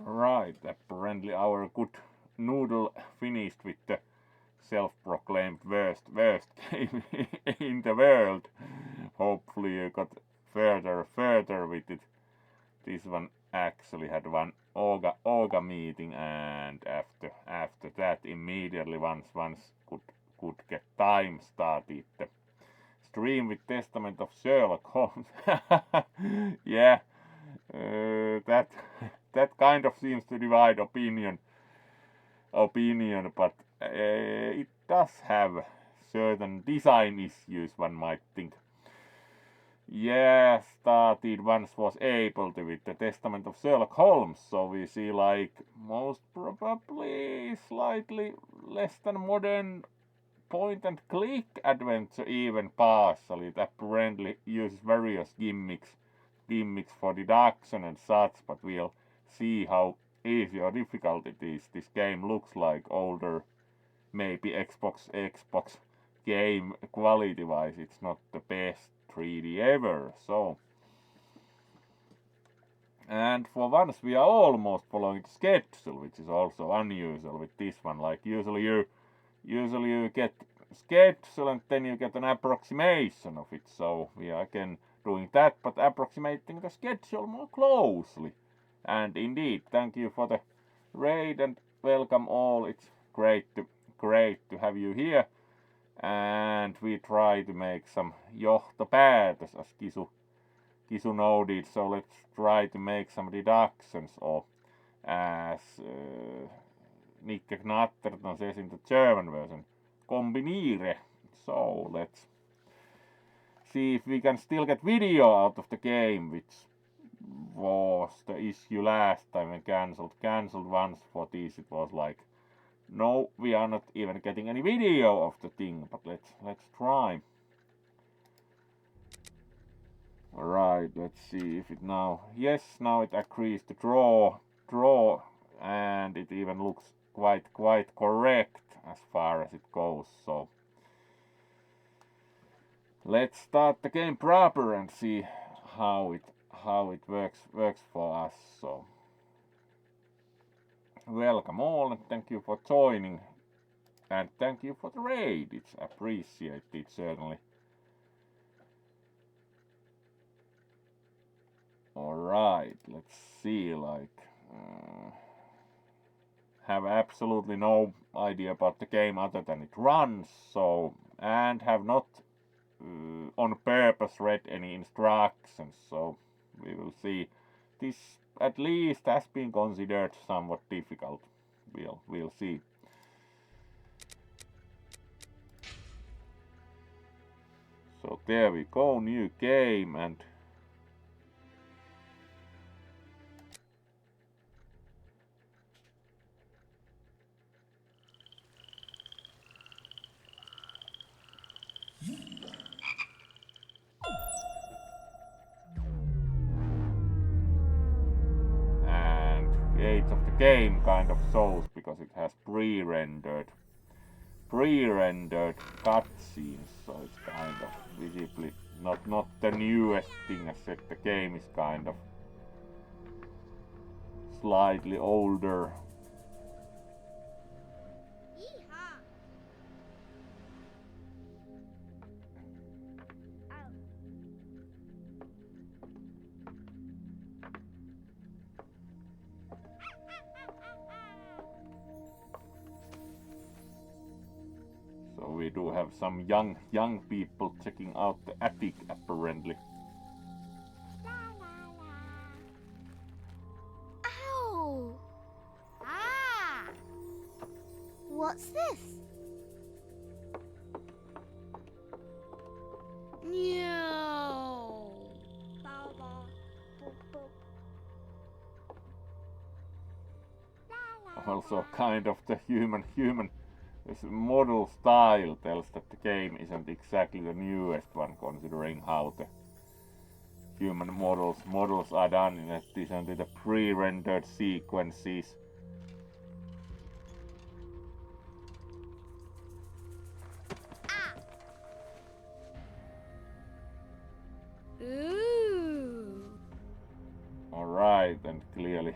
Right, apparently our good noodle finished with the self-proclaimed worst game in the world. Hopefully you got further with it. This one actually had one orga meeting, and after that immediately once could get time started the stream with Testament of Sherlock Holmes. Yeah, that that kind of seems to divide opinion, but it does have certain design issues, one might think. Yeah, started once was able to with the Testament of Sherlock Holmes, so we see like most probably slightly less than modern point and click adventure even partially. It apparently uses various gimmicks for deduction and such, but we'll see how easy or difficult it is. This game looks like older, maybe Xbox game quality wise. It's not the best 3D ever. So, and for once we are almost following the schedule, which is also unusual with this one. Like usually you get schedule and then you get an approximation of it. So we are again doing that, but approximating the schedule more closely. And indeed, thank you for the raid and welcome all. It's great to have you here. And we try to make some johtopäätös, as Kisu noted. So let's try to make some deductions, or as Nikke Knatterton says in the German version, kombiniere. So let's see if we can still get video out of the game, which was the issue last time when cancelled once for this. It was like, no, we are not even getting any video of the thing, but let's try. Alright, let's see if it now, yes, now it agrees to draw, and it even looks quite correct as far as it goes. So let's start the game proper and see how it works for us. So welcome all and thank you for joining, and thank you for the raid. It's appreciated certainly. Alright, let's see, like have absolutely no idea about the game other than it runs, so, and have not on purpose read any instructions, so we will see. This at least has been considered somewhat difficult. We'll see. So there we go, new game, and the age of the game kind of shows because it has pre-rendered cutscenes, so it's kind of visibly not the newest thing. As said, the game is kind of slightly older. So we do have some young people checking out the attic apparently. Ow! Ah! What's this? No. Also kind of the human this model style tells that the game isn't exactly the newest one, considering how the human models are done in addition to the pre-rendered sequences. Ooh. Alright, and clearly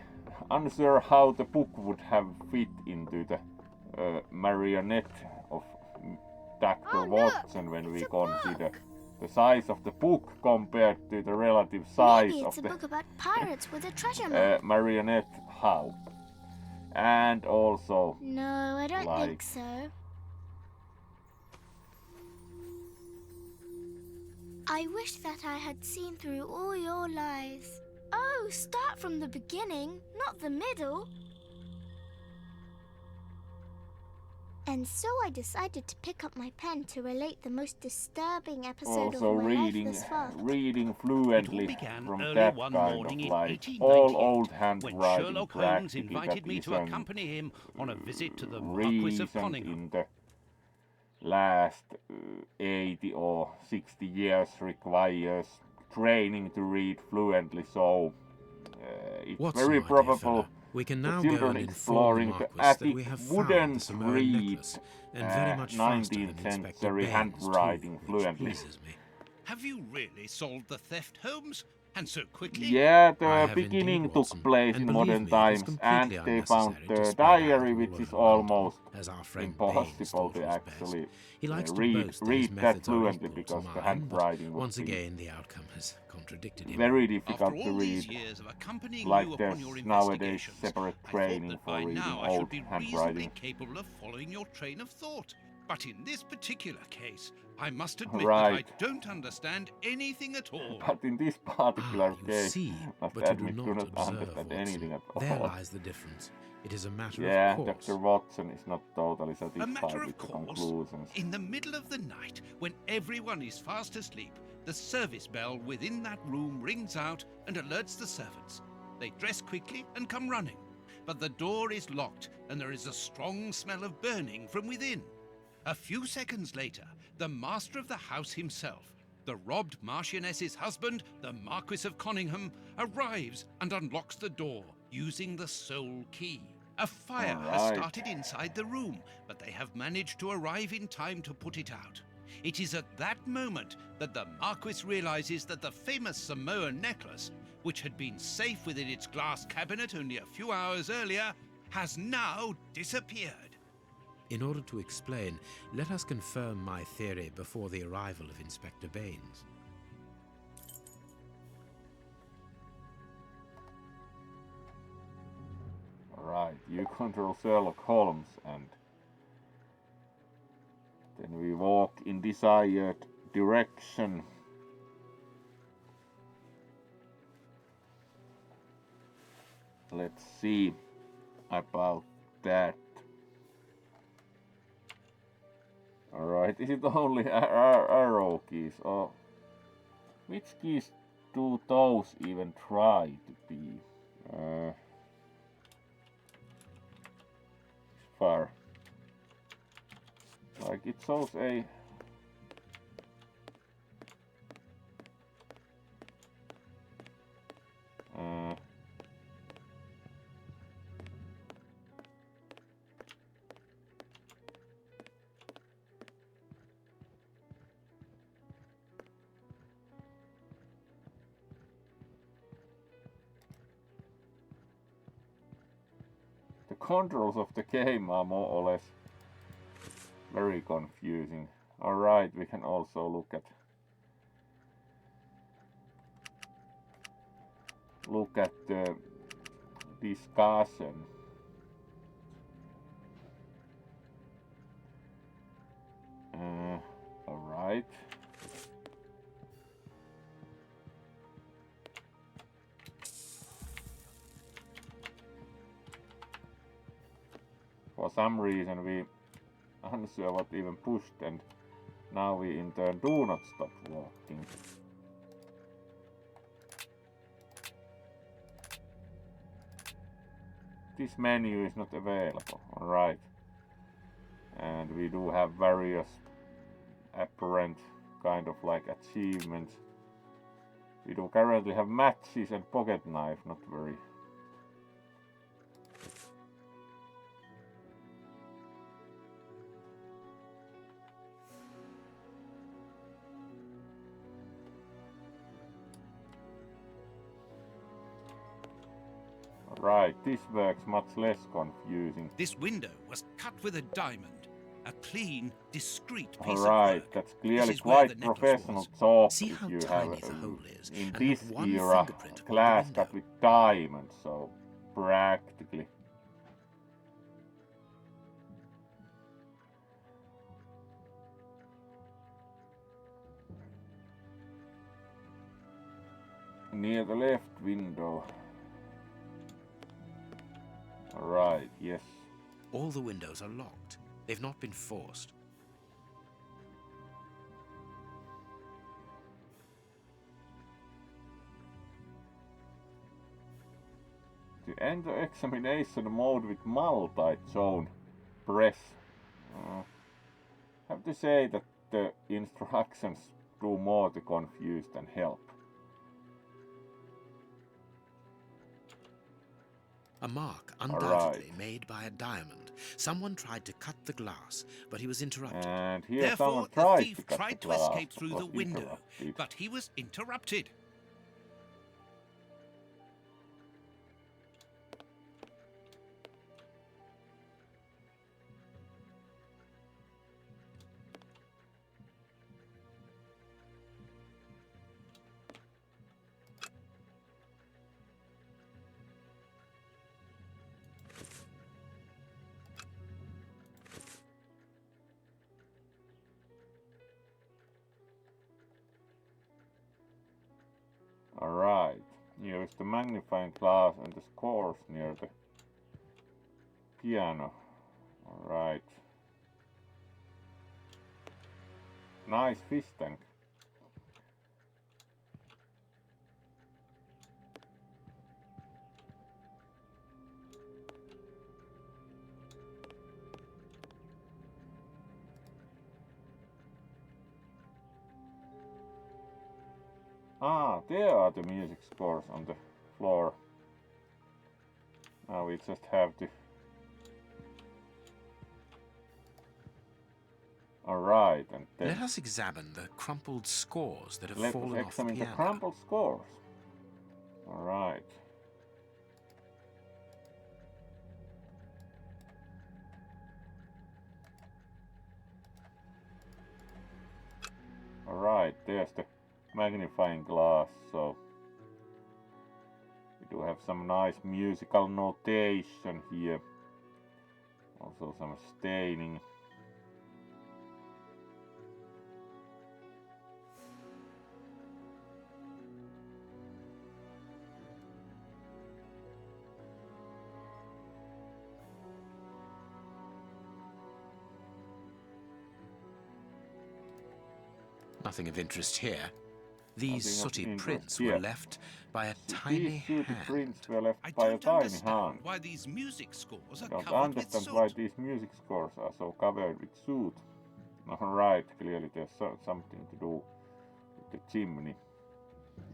unsure how the book would have fit into the marionette of Dr. Oh, Watson look, when we it's a consider book. the size of the book compared to the relative size Maybe it's of a the book about pirates with a treasure map. marionette house. And also, No, I don't like, think so. I wish that I had seen through all your lies. Oh, start from the beginning, not the middle. And so I decided to pick up my pen to relate the most disturbing episode also of my life thus far. reading It all fluently began from early that one kind morning of in like 1898 all old when handwriting Sherlock Holmes practically invited that me to isn't accompany him on a visit to the Marquis of recent Conyngham. in the last 80 or 60 years requires training to read fluently, so it's What's very my dear probable fellow? We can the now go children and inform the exploring the Marquis that attic we have found the wouldn't Samoan read necklace, and very much faster than 19th Inspector century Baines handwriting too, which fluently. pleases me. Have you really solved the theft, Holmes? And so quickly? Yeah, I the have beginning indeed, took Watson, place and in believe modern me, it is times, and completely they found unnecessary to the spread out diary, all which over is London, almost as our friend Baines impossible thought to was actually best. He likes to read boast that his that methods are fluently equal to because the mine, handwriting but would once be again the outcome has contradicted him. very After difficult to all these read. years of accompanying Like you there's upon your nowadays investigations, separate I thought training that for by reading now I old should be reasonably handwriting. capable of following your train of thought. But in this particular case, I must admit Right. that I don't understand anything at all. But in this particular You case, see, must but you admit, do do not not observe, understand Watson. anything at There all. lies the difference. It is a matter Yeah, of course. Dr. Watson is not totally A satisfied matter with of the course, conclusions. in the middle of the night, when everyone is fast asleep, the service bell within that room rings out and alerts the servants. They dress quickly and come running, but the door is locked and there is a strong smell of burning from within. A few seconds later, the master of the house himself, the robbed Marchioness's husband, the Marquis of Conyngham, arrives and unlocks the door using the sole key. A fire has Alright. started inside the room, but they have managed to arrive in time to put it out. It is at that moment that the Marquis realizes that the famous Samoan necklace, which had been safe within its glass cabinet only a few hours earlier, has now disappeared. In order to explain, let us confirm my theory before the arrival of Inspector Baines. Right, you control Sherlock Holmes, and then we walk in desired direction. Let's see about that. Alright, is it only arrow keys, or which keys do those even try to be? Far. Like it shows a the controls of the game are more or less very confusing. Alright, we can also look at the discussion. Alright. For some reason we unsure what even pushed, and now we in turn do not stop walking. This menu is not available, alright. And we do have various apparent kind of like achievements. We do currently have matches and pocket knife, not very. Right, this works much less confusing. This window was cut with a diamond. A clean, discreet piece of Right, work. that's This clearly is where the quite necklace professional was. job See if how you tiny have the hole is, in and this not one era fingerprint on the glass window. cut with diamonds, so practically. Near the left window. Right, yes. All the windows are locked. They've not been forced. To enter examination mode with multi-zone, press. Have to say that the instructions do more to confuse than help. A mark undoubtedly made by a diamond. Someone tried to cut the glass, but he was interrupted. And here Therefore, someone the tried thief to cut tried the to glass, escape but through was the window, interrupted. but he was interrupted. Alright, use the magnifying glass and the scores near the piano. Alright. Nice fish tank. Ah, there are the music scores on the floor. Now we just have to... Alright, and then... Let us examine the crumpled scores that have Let us fallen off the examine the piano. crumpled scores. Alright. Alright, there's the magnifying glass, so we do have some nice musical notation here. Also some staining. Nothing of interest here. These Nothing of sooty interest prints here. were left by a tiny These sooty hand. prints were left I by a don't tiny understand hand. why these music scores I are don't covered with understand soot. why these music scores are so covered with soot. Alright, clearly there's something to do with the chimney.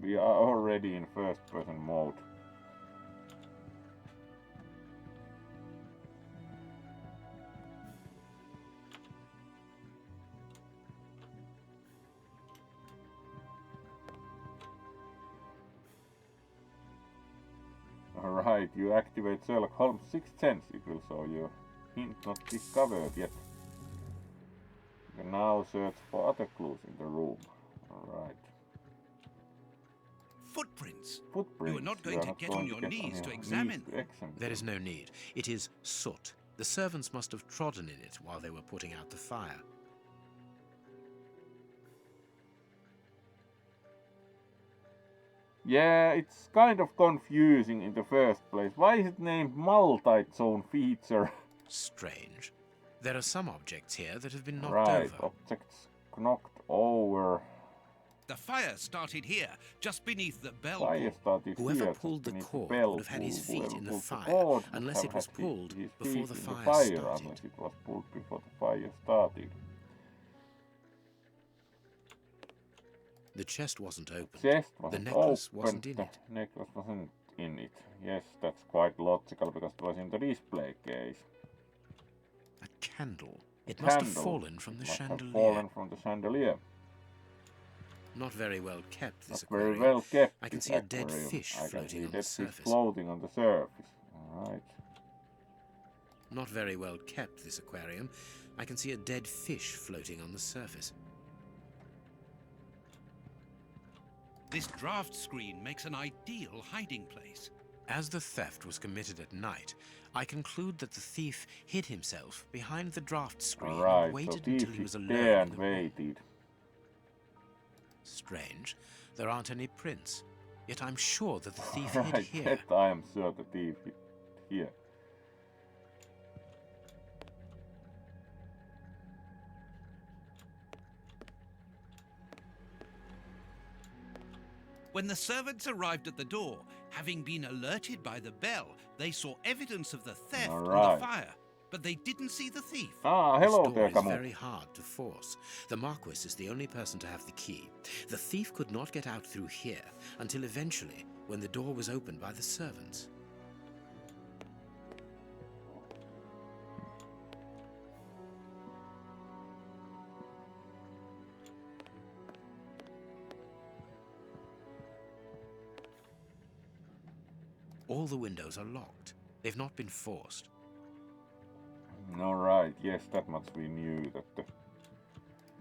We are already in first person mode. Alright, you activate Sherlock Holmes' sixth sense. It will show you hint not discovered yet. You can now search for other clues in the room. Alright. Footprints. Footprints. You are not going to get on your knees to examine them. There is no need. It is soot. The servants must have trodden in it while they were putting out the fire. Yeah, it's kind of confusing in the first place. Why is it named multi-zone feature? Strange. There are some objects here that have been knocked Right, over. objects knocked over. The fire started here, just beneath the bell. Fire started Whoever here, pulled the beneath cord bell would have had his pull. feet Whoever in the pulled fire, cord would unless have it was had pulled his before feet the in fire fire, started. unless it was pulled before the fire started. The chest wasn't opened. Chest The wasn't necklace opened, wasn't in the it. necklace wasn't in it. Yes, that's quite logical because it was in the display case. A candle. It A must have candle. fallen from It the must have chandelier. fallen from the chandelier. Not very well kept, this Not very aquarium. well kept. I can this see a dead aquarium. fish I can floating see on dead the fish surface. floating on the surface. Right. Not very well kept, this aquarium. I can see a dead fish floating on the surface. This draft screen makes an ideal hiding place. As the theft was committed at night, I conclude that the thief hid himself behind the draft screen Alright, and so waited thief until he was is alone there in and the room. waited. Strange. There aren't any prints. Yet I'm sure that the thief hid Right, here. that I am sure the thief hid here. When the servants arrived at the door, having been alerted by the bell, they saw evidence of the theft and Alright. the fire, but they didn't see the thief. Ah, This hello door there, is come on. very hard to force. The Marquis is the only person to have the key. The thief could not get out through here until eventually, when the door was opened by the servants. All the windows are locked. They've not been forced. Alright, yes, that much we knew that the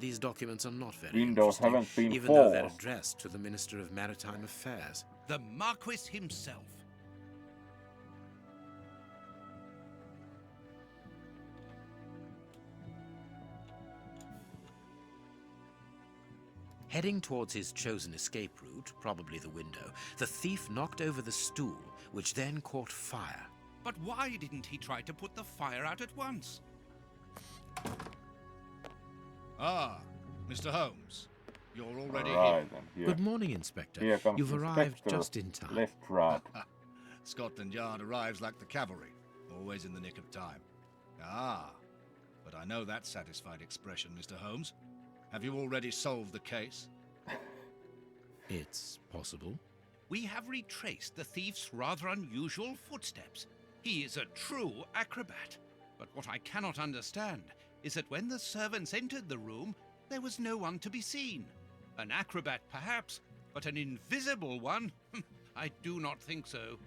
These documents are not very windows interesting, haven't been even though they're forced. addressed to the Minister of Maritime Affairs. The Marquis himself. Heading towards his chosen escape route, probably the window, the thief knocked over the stool, which then caught fire. But why didn't he try to put the fire out at once? Ah, Mr. Holmes. You're already Right then, here. Good morning, Inspector. Here comes You've arrived Inspector just in time. Left Rod. here. Scotland Yard arrives like the cavalry, always in the nick of time. Ah, but I know that satisfied expression, Mr. Holmes. Have you already solved the case? It's possible. We have retraced the thief's rather unusual footsteps. He is a true acrobat. But what I cannot understand is that when the servants entered the room, there was no one to be seen. An acrobat, perhaps, but an invisible one? I do not think so.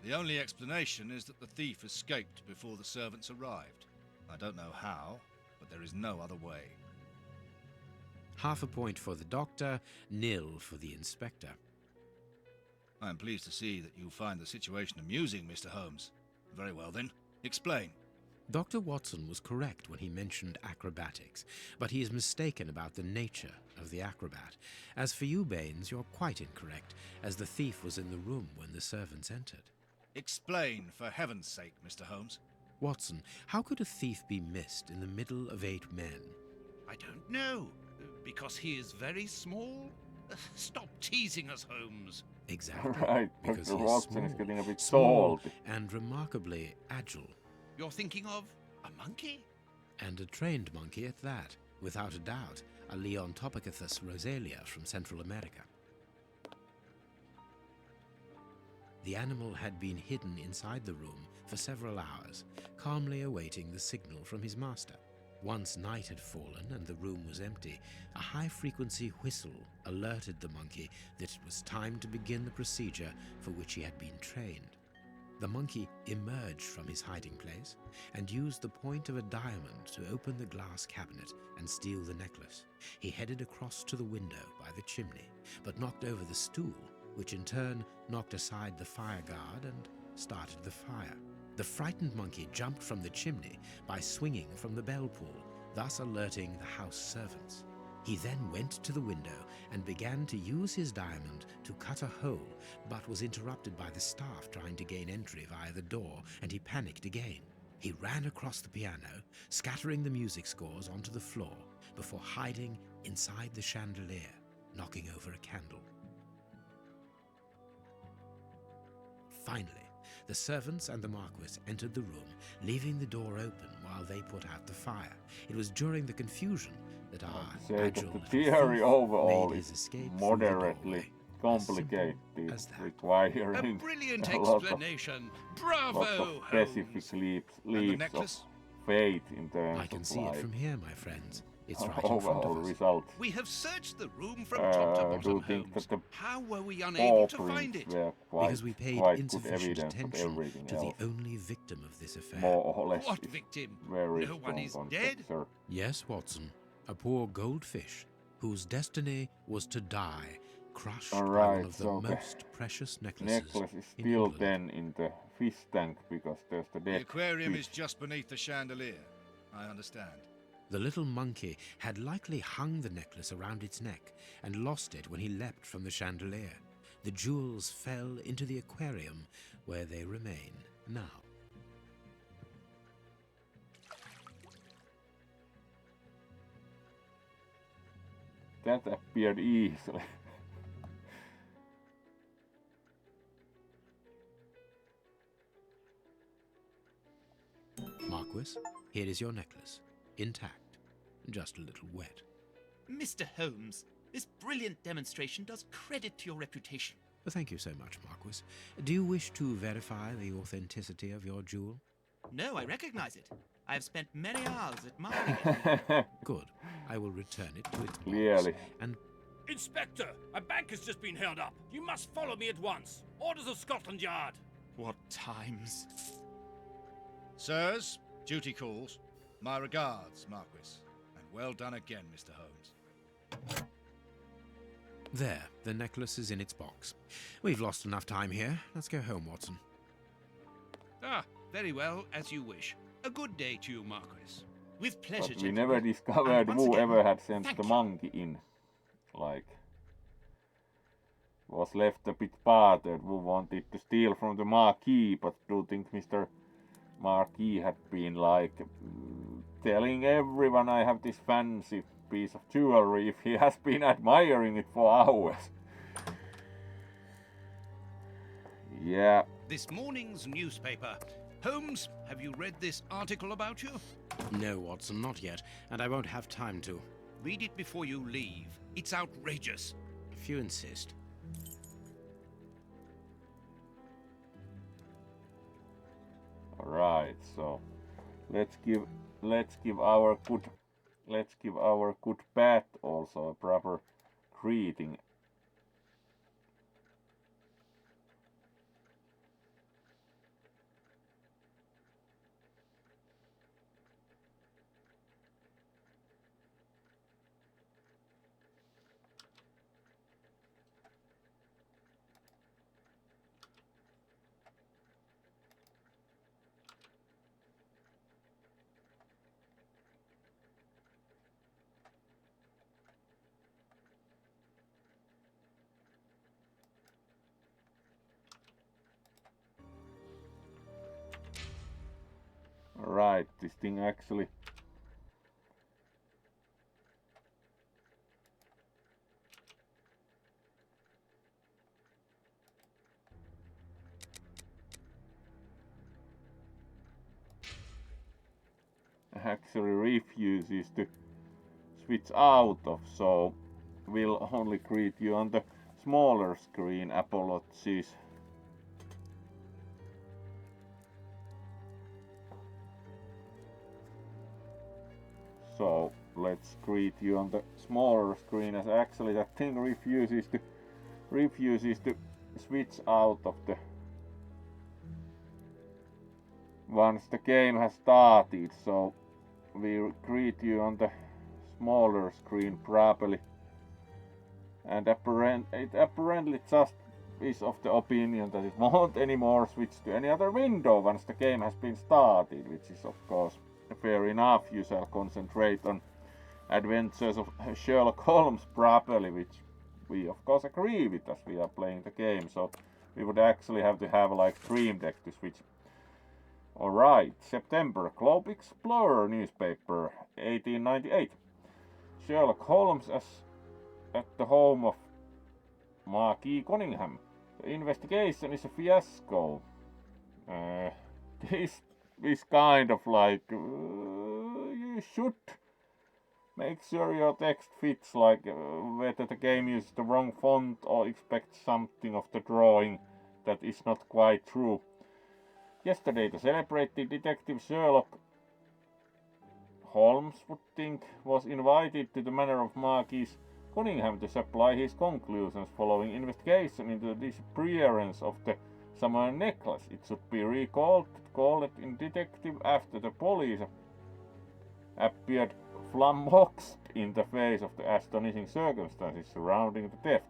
The only explanation is that the thief escaped before the servants arrived. I don't know how, but there is no other way. Half a point for the doctor, nil for the inspector. I am pleased to see that you find the situation amusing, Mr. Holmes. Very well then, explain. Dr. Watson was correct when he mentioned acrobatics, but he is mistaken about the nature of the acrobat. As for you, Baines, you're quite incorrect, as the thief was in the room when the servants entered. Explain, for heaven's sake, Mr. Holmes. Watson, how could a thief be missed in the middle of 8 men? I don't know. Because he is very small? Stop teasing us, Holmes. Exactly. Right, because Dr. he is Watson is small, getting a bit small salty. and remarkably agile. You're thinking of a monkey? And a trained monkey at that. Without a doubt, a Leontopithecus rosalia from Central America. The animal had been hidden inside the room for several hours, calmly awaiting the signal from his master. Once night had fallen and the room was empty, a high-frequency whistle alerted the monkey that it was time to begin the procedure for which he had been trained. The monkey emerged from his hiding place and used the point of a diamond to open the glass cabinet and steal the necklace. He headed across to the window by the chimney, but knocked over the stool, which in turn knocked aside the fire guard and started the fire. The frightened monkey jumped from the chimney by swinging from the bell pull, thus alerting the house servants. He then went to the window and began to use his diamond to cut a hole, but was interrupted by the staff trying to gain entry via the door, and he panicked again. He ran across the piano, scattering the music scores onto the floor, before hiding inside the chandelier, knocking over a candle. Finally, the servants and the Marquis entered the room, leaving the door open while they put out the fire. It was during the confusion that our Say agile that the little theory thief overall made is his escape through the moderately doorway. complicated, as that. A requiring brilliant a lot of explanation. lots Bravo, of specific Holmes. leaps And the of necklace? fate in terms I can of see it like from here, my friends. It's right in front overall of us. result. We have searched the room from top to Do bottom, you think Holmes. that the How were we unable to paw find prints it? were Because we paid quite good insufficient evidence, but attention everything to else, the only victim of this affair. more or less, What is victim? very No one strong is concept, dead? sir. Yes, Watson. A poor goldfish whose destiny was to die, crushed by one Alright, of the so the most precious necklaces necklace is in still England. then in the fish tank because there's the The dead aquarium fish. is just beneath the chandelier. I understand. The little monkey had likely hung the necklace around its neck and lost it when he leapt from the chandelier. The jewels fell into the aquarium where they remain now. That appeared easily. Marquis, here is your necklace, intact, just a little wet. Mr. Holmes, this brilliant demonstration does credit to your reputation. Thank you so much, Marquis. Do you wish to verify the authenticity of your jewel? No, I recognize it. I have spent many hours admiring it. Good. I will return it to its box. Clearly. And Inspector, a bank has just been held up. You must follow me at once. Orders of Scotland Yard. What times? Sirs, duty calls. My regards, Marquis. And well done again, Mr. Holmes. there, the necklace is in its box. We've lost enough time here. Let's go home, Watson. Ah, very well, as you wish. A good day to you, Marquis. With pleasure, But we never gentlemen. discovered once who again, ever had sent thank the you. monkey in. Like, was left a bit bothered who wanted to steal from the Marquis, but do you think Mr. Marquis had been like telling everyone I have this fancy piece of jewelry if he has been admiring it for hours? Yeah, This morning's newspaper. Holmes, have you read this article about you? No, Watson, not yet, and I won't have time to. Read it before you leave. It's outrageous. If you insist. right. So let's give our good Pat also a proper greeting. Right, this thing actually refuses to switch out of, so we'll only greet you on the smaller screen. Apologies. So let's greet you on the smaller screen, as actually that thing refuses to switch out of the once the game has started. So we'll greet you on the smaller screen properly, and it apparently just is of the opinion that it won't anymore switch to any other window once the game has been started, which is of course fair enough. You shall concentrate on adventures of Sherlock Holmes properly, which we of course agree with as we are playing the game. So we would actually have to have like Stream Deck to switch. Alright, September, Globe Explorer newspaper, 1898. Sherlock Holmes as at the home of Marquis Cunningham. The investigation is a fiasco. This is kind of like you should make sure your text fits, like whether the game uses the wrong font or expects something of the drawing that is not quite true. Yesterday, the celebrated detective Sherlock Holmes would think, was invited to the Manor of Marquis Cunningham to supply his conclusions following investigation into the disappearance of the summer necklace. It should be recalled in detective after the police appeared flummoxed in the face of the astonishing circumstances surrounding the theft.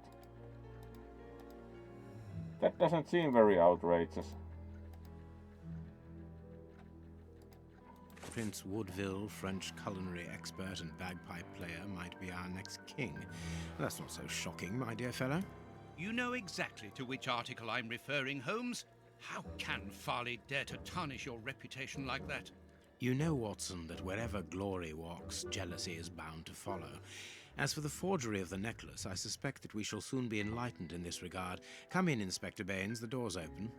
That doesn't seem very outrageous. Prince Woodville, French culinary expert and bagpipe player, might be our next king. That's not so shocking, my dear fellow. You know exactly to which article I'm referring, Holmes. How can Farley dare to tarnish your reputation like that? You know, Watson, that wherever glory walks, jealousy is bound to follow. As for the forgery of the necklace, I suspect that we shall soon be enlightened in this regard. Come in, Inspector Baines, the door's open.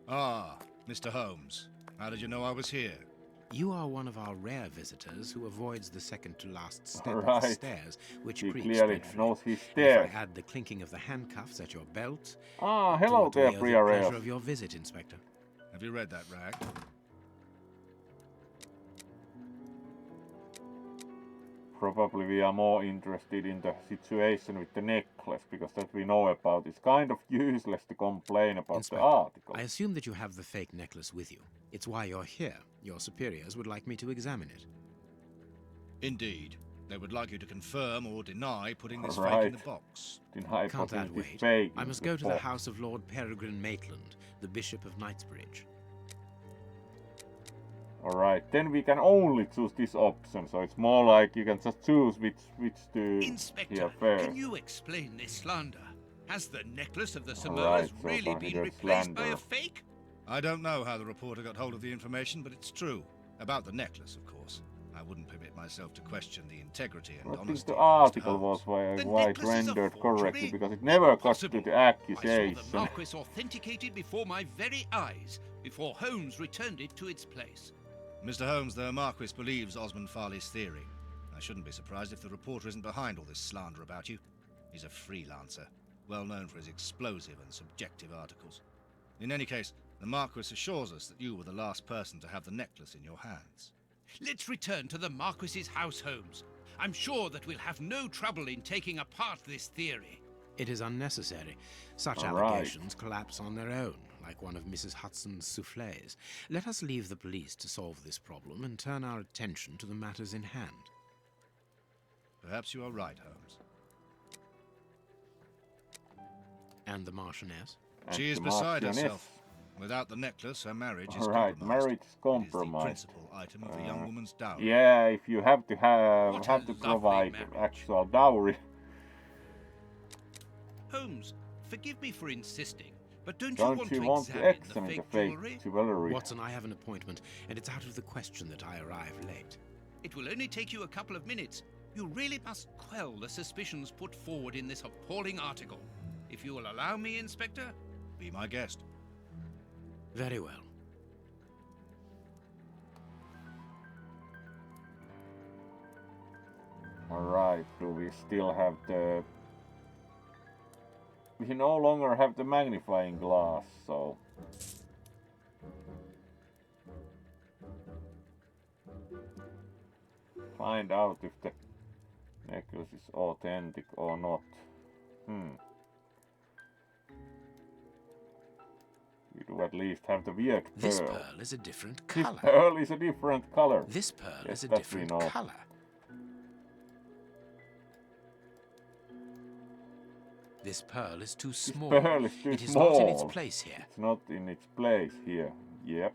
Ah, Mr. Holmes. How did you know I was here? You are one of our rare visitors who avoids the second-to-last step of Right. the stairs, which He creaks clearly dreadfully. knows his If stairs. I add the clinking of the handcuffs at your belt... Ah, to hello what we there, owe the Prioress. pleasure of your visit, Inspector. Have you read that rag? Probably we are more interested in the situation with the necklace, because that we know about. It's kind of useless to complain about Inspector, the article. I assume that you have the fake necklace with you. It's why you're here. Your superiors would like me to examine it. Indeed. They would like you to confirm or deny putting this fake Right. in the box. Deny Can't that putting this wait? fake I in must go to the box. house of Lord Peregrine Maitland, the Bishop of Knightsbridge. Alright, then we can only choose this option, so it's more like you can just choose which to Inspector, hear first. can you explain this slander? Has the necklace of the Right, Samurs so really been considered replaced by slander. a fake? I don't know how the reporter got hold of the information, but it's true. About the necklace, of course. I wouldn't permit myself to question the integrity and I think honesty the of Mr. article Holmes. was The quite necklace is a rendered correctly, forgery? because it never got to Impossible. the I saw accusation. the Marquis authenticated before my very eyes, before Holmes returned it to its place. Mr. Holmes, the Marquis believes Osmond Farley's theory. I shouldn't be surprised if the reporter isn't behind all this slander about you. He's a freelancer, well known for his explosive and subjective articles. In any case, the Marquis assures us that you were the last person to have the necklace in your hands. Let's return to the Marquis's house, Holmes. I'm sure that we'll have no trouble in taking apart this theory. It is unnecessary. Such All right. allegations collapse on their own, like one of Mrs. Hudson's soufflés. Let us leave the police to solve this problem and turn our attention to the matters in hand. Perhaps you are right, Holmes. And the Marchioness? And She is the beside Marchioness. herself. Without the necklace, her marriage is Right, compromised. marriage is It is the compromised. principal item of a young woman's dowry. Yeah, if you have to What a have to lovely provide marriage. actual dowry. Holmes, forgive me for insisting, but don't you Don't want you to want to examine the examine the fake fake jewelry? jewelry? Watson, I have an appointment, and it's out of the question that I arrive late. It will only take you a couple of minutes. You really must quell the suspicions put forward in this appalling article. If you will allow me, Inspector. Be my guest. Very well. Alright, do we still have the... We no longer have the magnifying glass, so... Find out if the necklace is authentic or not. We do at least have the weird pearl. This pearl is a different This color. pearl is a different color. This pearl Yes, is a that we different know. color. This pearl is too small. pearl is too It is small. not in its place here. It's not in its place here. Yep.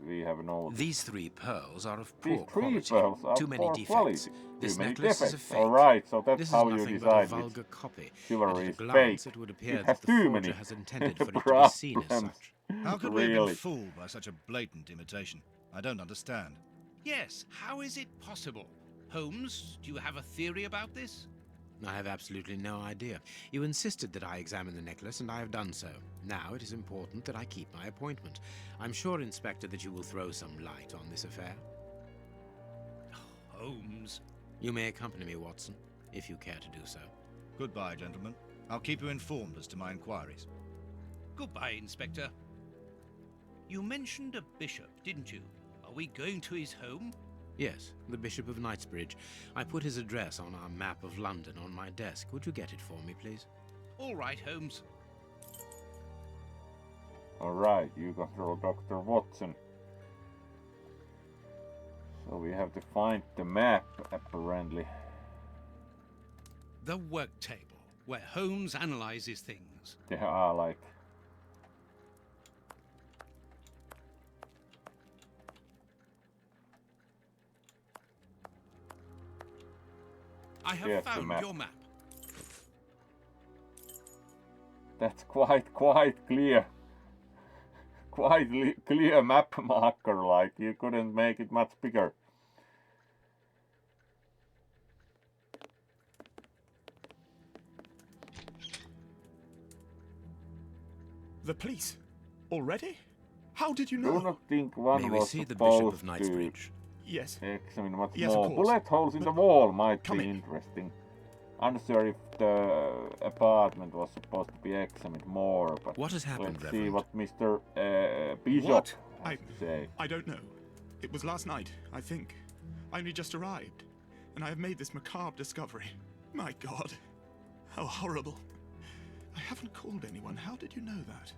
We have no... These three pearls are of These poor three quality. pearls are Too many poor defects. quality. This Too many necklace is a defects. fake. Alright, so that's This is how you nothing but a decide which vulgar copy. chivalry At a is glance, fake. it would appear It has that the too forger many has intended for it to be seen as problems. such. How could we have Really? been fooled by such a blatant imitation? I don't understand. Yes, how is it possible? Holmes, do you have a theory about this? I have absolutely no idea. You insisted that I examine the necklace, and I have done so. Now it is important that I keep my appointment. I'm sure, Inspector, that you will throw some light on this affair. Holmes. You may accompany me, Watson, if you care to do so. Goodbye, gentlemen. I'll keep you informed as to my inquiries. Goodbye, Inspector. You mentioned a bishop, didn't you? Are we going to his home? Yes, the Bishop of Knightsbridge. I put his address on our map of London on my desk. Would you get it for me, please? All right, Holmes. Alright, you control Dr. Watson. So we have to find the map, apparently. The work table, where Holmes analyzes things. There are like... I have Here's the found map. your map. That's quite clear. Clear map marker, like you couldn't make it much bigger. The police? Already? How did you Do know? not think one May we was see the Bishop supposed of to Knightsbridge? Yes. examine much Yes, of more. course. Bullet holes in the But wall might come be in. interesting. Unsure if the apartment was supposed to be examined more, but What has happened, let's see Reverend? what Mr. Bishop What? has to say. I don't know. It was last night, I think. I only just arrived, and I have made this macabre discovery. My God, how horrible. I haven't called anyone. How did you know that?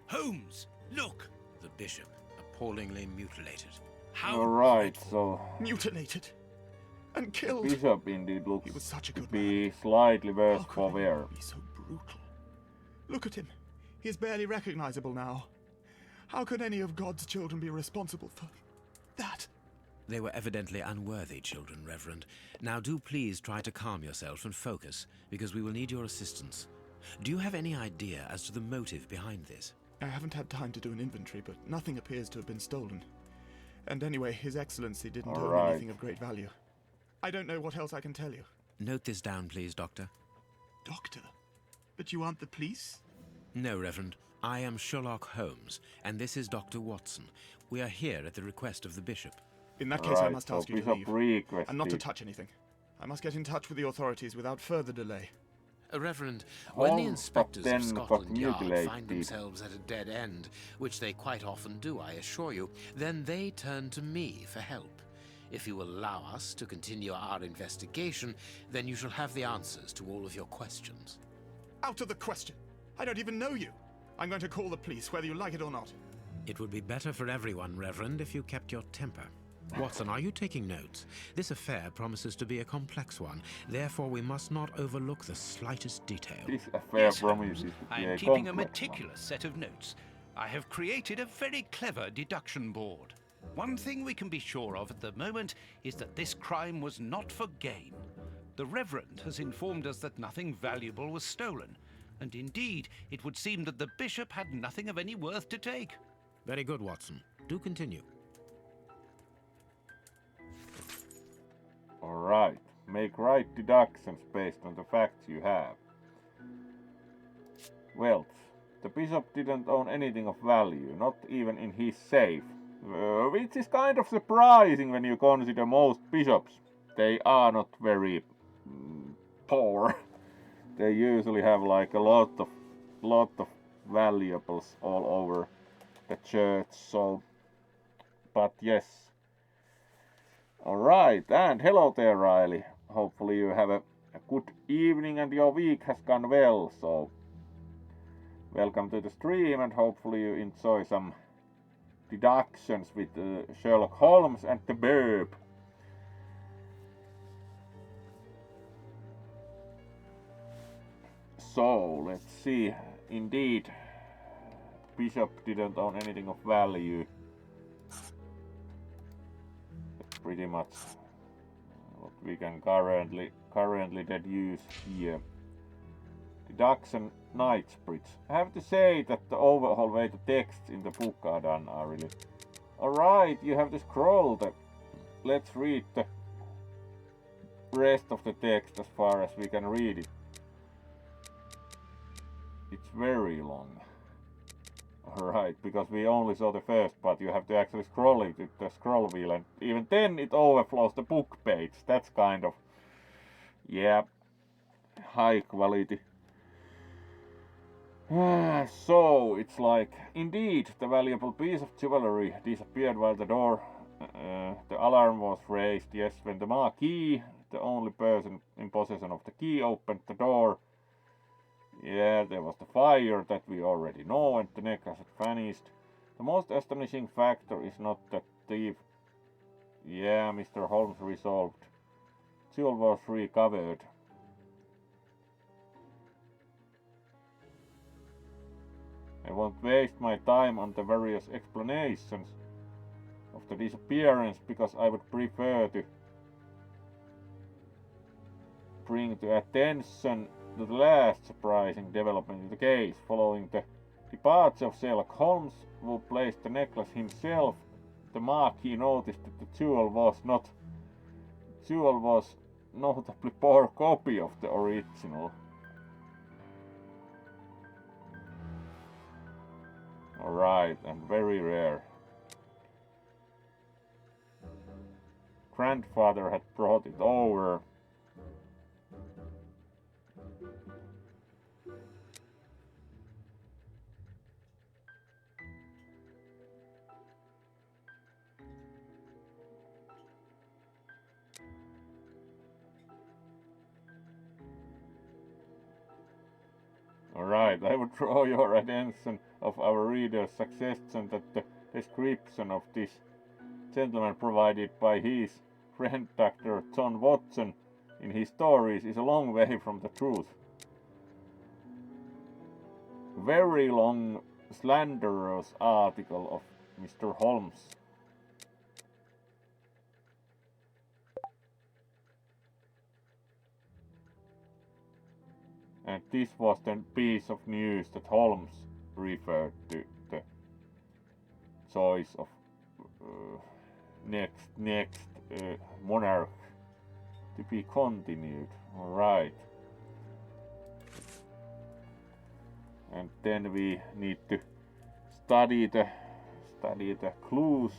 Holmes, look! The Bishop, appallingly mutilated. How Alright, dreadful. so Mutilated. And killed. Bishop indeed looks He was such a to good be slightly worse How for could wear. anyone be so brutal? Look at him. He is barely recognizable now. How could any of God's children be responsible for that? They were evidently unworthy children, Reverend. Now do please try to calm yourself and focus, because we will need your assistance. Do you have any idea as to the motive behind this? I haven't had time to do an inventory, but nothing appears to have been stolen. And anyway, His Excellency didn't own Alright. anything of great value. I don't know what else I can tell you. Note this down, please, Doctor. Doctor? But you aren't the police? No, Reverend. I am Sherlock Holmes, and this is Dr. Watson. We are here at the request of the Bishop. In that case, I Right, must so ask you to Bishop leave. requested. And not to touch anything. I must get in touch with the authorities without further delay. Reverend, when the Holmes, inspectors but of then got Scotland Yard mutilated. find themselves at a dead end, which they quite often do, I assure you, then they turn to me for help. If you will allow us to continue our investigation, then you shall have the answers to all of your questions. Out of the question! I don't even know you! I'm going to call the police, whether you like it or not. It would be better for everyone, Reverend, if you kept your temper. Watson, are you taking notes? This affair promises to be a complex one, therefore we must not overlook the slightest detail. This affair Yes, promises Holmes. to be I'm a keeping a complex one. meticulous set of notes. I have created a very clever deduction board. One thing we can be sure of at the moment is that this crime was not for gain. The Reverend has informed us that nothing valuable was stolen, and indeed, it would seem that the Bishop had nothing of any worth to take. Very good, Watson. Do continue. Alright, make right deductions based on the facts you have. Wealth. The Bishop didn't own anything of value, not even in his safe. Which is kind of surprising when you consider most bishops. They are not very poor. They usually have like a lot of valuables all over the church, so... But yes. Alright, and hello there, Riley. Hopefully you have a good evening and your week has gone well, so... Welcome to the stream and hopefully you enjoy some deductions with Sherlock Holmes and the Burb. So, let's see. Indeed, Bishop didn't own anything of value. That's pretty much what we can currently deduce here. Deduction Knightsbridge. I have to say that the overall way the texts in the book are done are really... Alright, you have to scroll the... Let's read the rest of the text as far as we can read it. It's very long. Alright, because we only saw the first part, you have to actually scroll it with the scroll wheel, and even then it overflows the book page. That's kind of... Yeah, high quality. So it's like, indeed, the valuable piece of jewelry disappeared while the alarm was raised. Yes, when the Marquis, the only person in possession of the key, opened the door. Yeah, there was the fire that we already know, and the necklace had vanished. The most astonishing factor is not that thief. Yeah, Mr. Holmes resolved. Jewel was recovered. I won't waste my time on the various explanations of the disappearance because I would prefer to bring to attention the last surprising development in the case. Following the departure of Sherlock Holmes, who placed the necklace himself, the Marquis noticed that the jewel was notably poor copy of the original. Alright, and very rare. Grandfather had brought it over. Alright, I would draw your attention of our readers' suggestion that the description of this gentleman provided by his friend Dr. John Watson in his stories is a long way from the truth. Very long, slanderous article of Mr. Holmes. And this was the piece of news that Holmes referred to the choice of next monarch to be continued. Alright. And then we need to study the clues.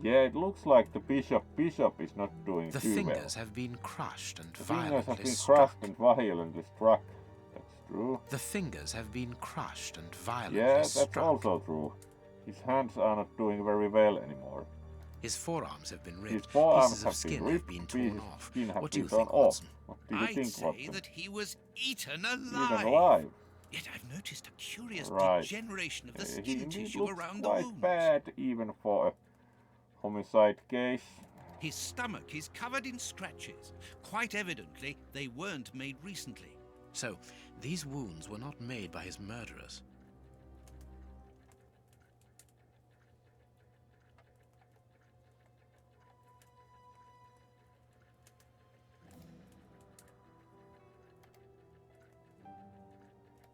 Yeah, it looks like the bishop is not doing The too well. fingers have been crushed and The fingers have violently been struck. crushed and violently struck. That's true. The fingers have been crushed and violently Yeah, that's struck. also true. His hands are not doing very well anymore. His forearms have been His ripped. forearms Pieces have of skin been have ripped. been Pieces torn of off. skin have What do been you torn think, off. Watson? What do you I'd think, say Watson? that he was eaten Eaten alive. alive. Yet I've noticed a curious Right. degeneration of the He skin indeed tissue looks around the quite wounds. bad even for a homicide case. His stomach is covered in scratches. Quite evidently, they weren't made recently. So, these wounds were not made by his murderers.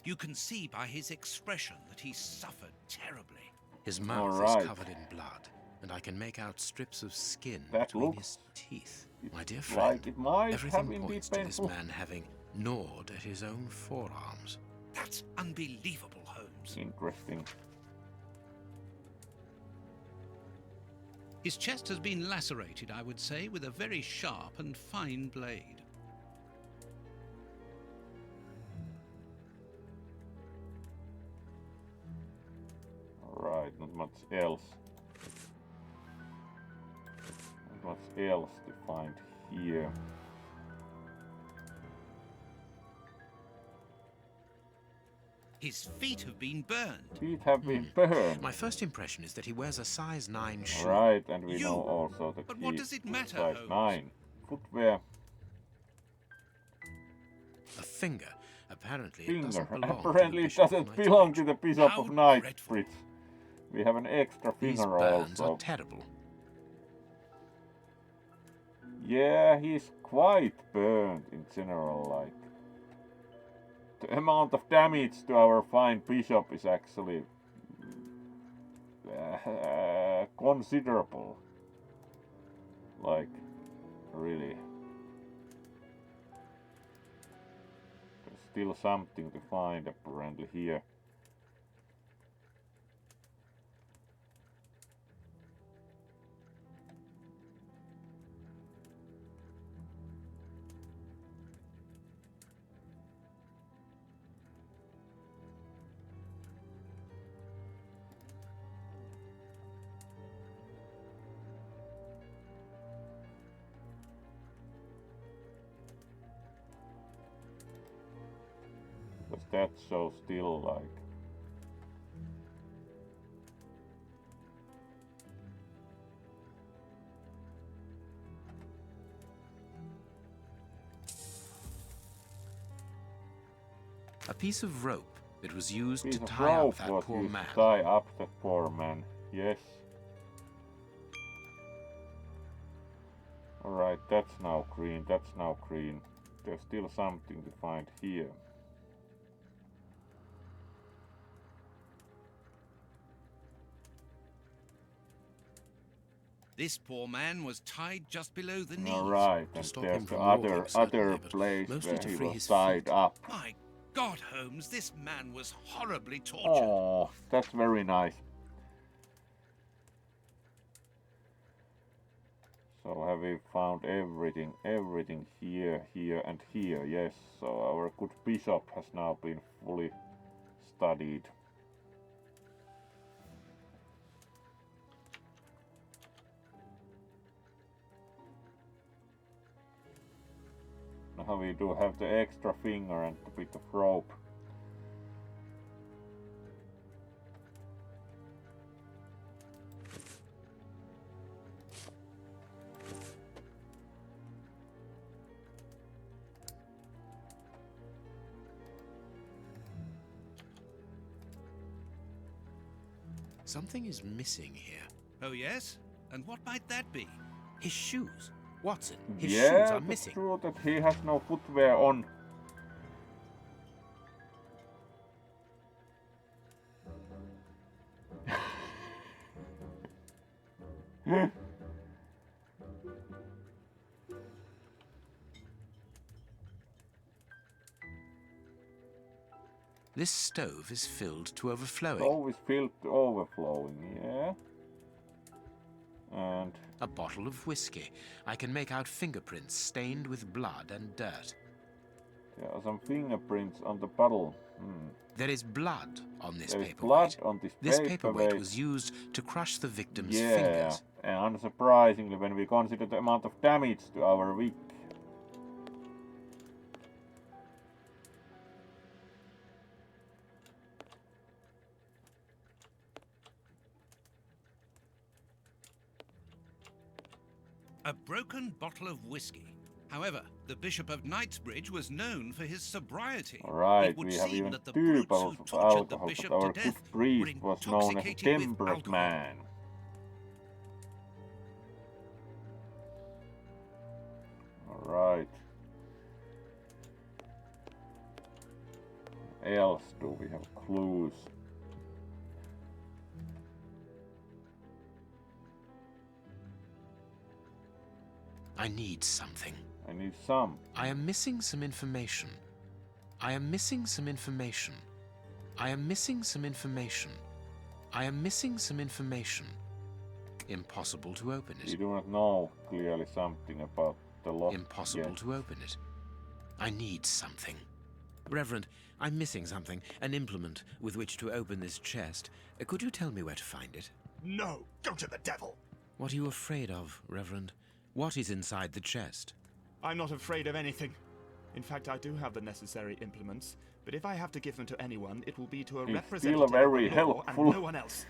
You can see by his expression that he suffered terribly. His mouth Alright. is covered in blood, and I can make out strips of skin That between looks- his teeth. It's My dear like friend, it might have everything indeed points to this painful. man having gnawed at his own forearms. That's unbelievable, Holmes. Interesting. His chest has been lacerated, I would say, with a very sharp and fine blade. Alright, not much else. Not much else to find here. His feet have been burned. Feet have been burned. My first impression is that he wears a size 9 shoe. Right, and we You- know also that but he what does it is matter, size Holmes? 9. Footwear, A finger. Apparently, it finger. doesn't belong Apparently to the it Bishop of doesn't belong to the Bishop How of dreadful. Knightsbridge. We have an extra These finger burns also. are terrible. Yeah, he's quite burned in general, like. The amount of damage to our fine bishop is actually considerable. Like, really. There's still something to find apparently here. that, so still like. A piece of rope that was used Piece to of tie up rope that was poor used man. to tie up that poor man. Yes. Alright, that's now green, that's now green. There's still something to find here. This poor man was tied just below the knees. Alright, and stop there's him the from other walking, certainly, but place mostly where to he free was his tied feet. up. My God, Holmes, this man was horribly tortured. Oh, that's very nice. So have we found everything? Everything here, here and here, yes. So our good bishop has now been fully studied. Now we do have the extra finger and a bit of rope. Something is missing here. Oh, yes? And what might that be? His shoes. Watson, his Yeah, shoes are that's missing. true that he has no footwear on. This stove is filled to overflowing. Always filled to overflowing, yeah. And A bottle of whiskey. I can make out fingerprints stained with blood and dirt. there are some fingerprints on the bottle. There is blood on this There is paperweight. blood on this Paperweight paperweight. was used to crush the victim's Yeah, fingers. and unsurprisingly when we consider the amount of damage to our wick. A broken bottle of whiskey. However, the Bishop of Knightsbridge was known for his sobriety. Alright, It would we have seem even that the 2 brutes bottles who of tortured the alcohol, bishop but our to good death were priest was known as a intoxicated with temperate alcohol. man. Alright. Else do we have clues? I need something. I need some. I am missing some information. I am missing some information. I am missing some information. I am missing some information. Impossible to open We it. do not know clearly something about the lock Impossible yet. to open it. I need something. Reverend, I'm missing something. An implement with which to open this chest. Could you tell me where to find it? No, go to the devil! What are you afraid of, Reverend? What is inside the chest? I'm not afraid of anything. In fact, I do have the necessary implements, but if I have to give them to anyone, it will be to a He's representative still very of the law helpful. and no one else.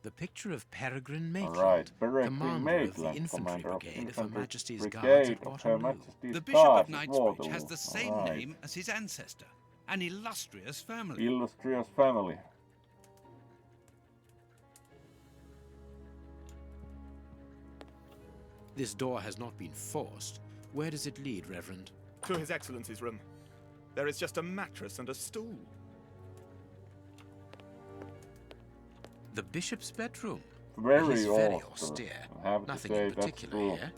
The picture of Peregrine Maitland, Alright, Peregrine commander of the Maitland, infantry commander of brigade of Her infantry Majesty's Guards brigade at of Her Waterloo. Majesty's The Bishop of Guards at Knightsbridge has Waterloo. the same Alright. name as his ancestor, an illustrious family. Illustrious family. This door has not been forced. Where does it lead, Reverend? To His Excellency's room. There is just a mattress and a stool. The bishop's bedroom. Very It is very austere. austere. I have to Nothing say in that's particular true. here.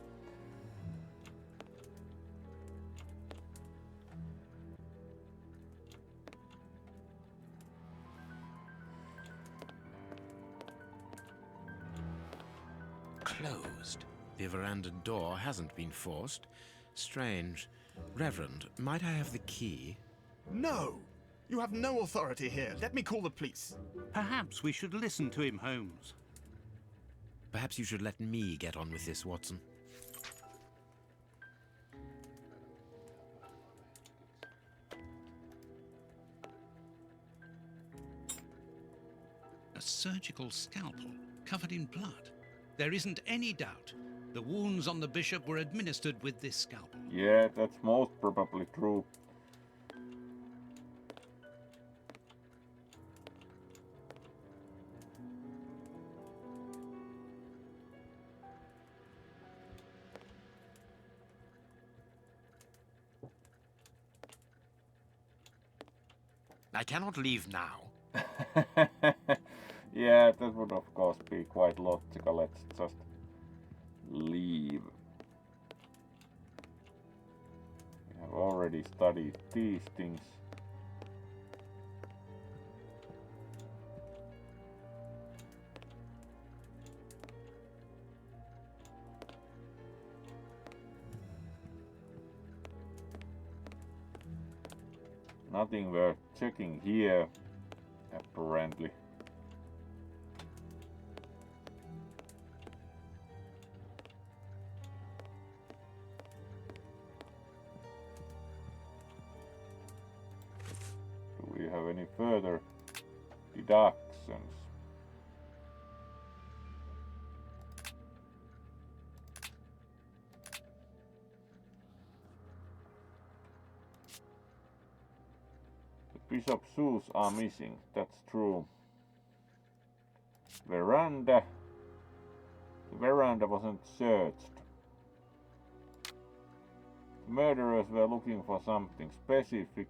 Closed. The veranda door hasn't been forced. Strange. Reverend, might I have the key? No! You have no authority here. Let me call the police. Perhaps we should listen to him, Holmes. Perhaps you should let me get on with this, Watson. A surgical scalpel covered in blood. There isn't any doubt. The wounds on the bishop were administered with this scalpel. Yeah, that's most probably true. I cannot leave now. Yeah, that would of course be quite logical. Let's just leave. We have already studied these things. Nothing worth checking here, apparently. Do we have any further deductions? Bishop's shoes are missing, that's true. Veranda. The veranda wasn't searched. The murderers were looking for something specific.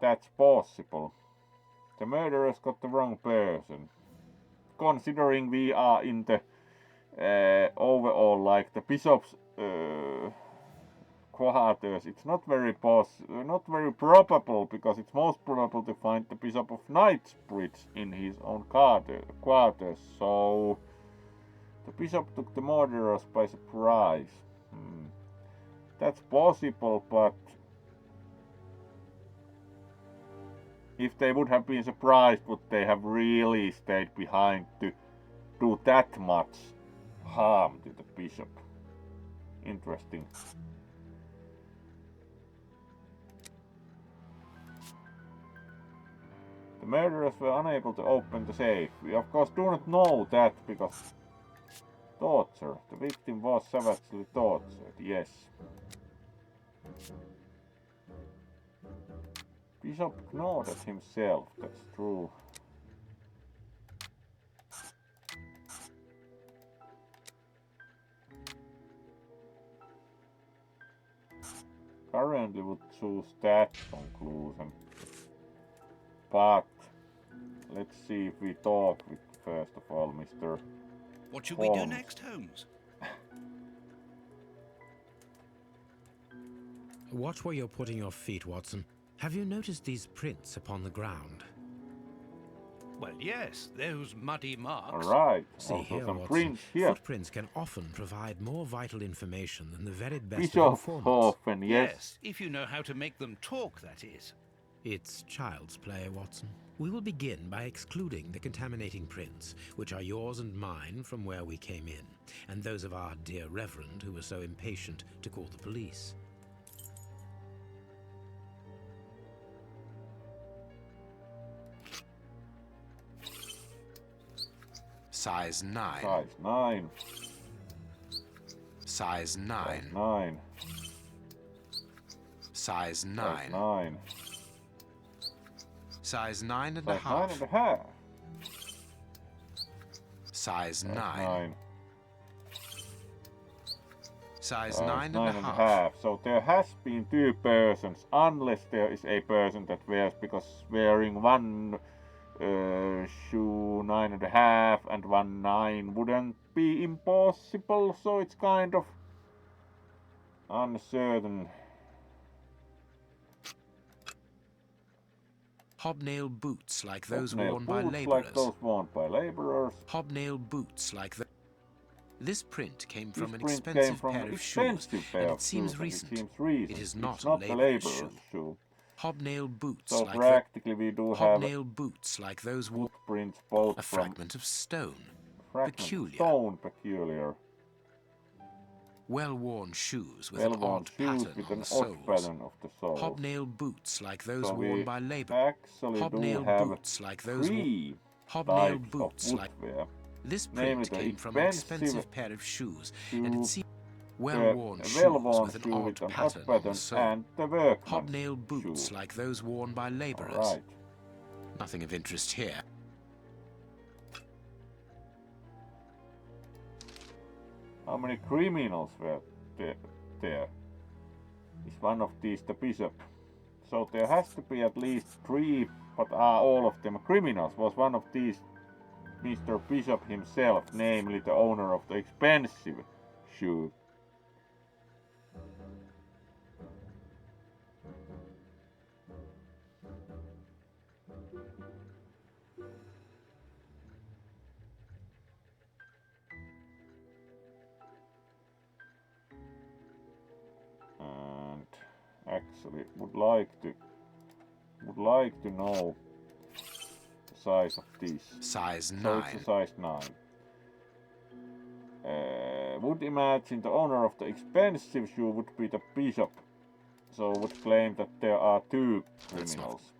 That's possible. The murderers got the wrong person. Considering we are in the overall, like the bishop's quarters, it's not very probable, because it's most probable to find the Bishop of Knightsbridge in his own quarters. So the bishop took the murderers by surprise. That's possible, but if they would have been surprised, would they have really stayed behind to do that much harm to the bishop? Interesting. The murderers were unable to open the safe. We of course do not know that, because torture. The victim was savagely tortured, yes. Bishop ignored it himself, that's true. Currently would choose that conclusion. But let's see if we talk with, first of all, Mr. What should we do next, Holmes? Watch where you're putting your feet, Watson. Have you noticed these prints upon the ground? Well, yes, those muddy marks. Alright, See also here, some Watson. prints here. Footprints can often provide more vital information than the very best Bishop of informants. Hofen, yes. If you know how to make them talk, that is. It's child's play, Watson. We will begin by excluding the contaminating prints, which are yours and mine from where we came in, and those of our dear Reverend who was so impatient to call the police. Size 9. Size 9. Size 9. 9. Size 9. Size 9. Size 9 and a Size half. 9 and a half. Size 9. 9. Size 9 and a 9 and a half. half. So there has been two persons, unless there is a person that wears, because wearing one shoe 9 and a half and one 9 wouldn't be impossible, so it's kind of uncertain. Hobnail boots like those Hobnail worn by boots laborers. like those worn by laborers. Hobnail boots like the... This print came from an This print expensive came from pair an of shoes, expensive pair and of it seems shoes, and recent. It seems recent. It is It's not not a a laborer's laborer's shoe. shoe. Hobnail boots So like the practically we do have hobnail boots like those worn. footprints both A from fragment of stone. fragment Peculiar. stone peculiar. Well-worn shoes with an Well-worn odd shoes pattern with on an the odd soles. pattern of the soles. Hobnail boots like those So worn we by labor. actually do Hobnail have boots like those worn. three Hobnail types boots of like footwear. this Namely print the came from an expensive pair of shoes, and it shoe, seemed the well-worn shoes well-worn with an shoe odd with an odd pattern on pattern the sole. and the workman's Hobnail boots shoe. like those worn by laborers. Alright. Nothing of interest here. How many criminals were there? Is one of these the bishop? So there has to be at least 3, but are all of them criminals? Was one of these Mr. Bishop himself, namely the owner of the expensive shoe? And actually would like to know the size of these. Size So it's 9. a size 9. Would imagine the owner of the expensive shoe would be the bishop. So would claim that there are 2 That's not- criminals.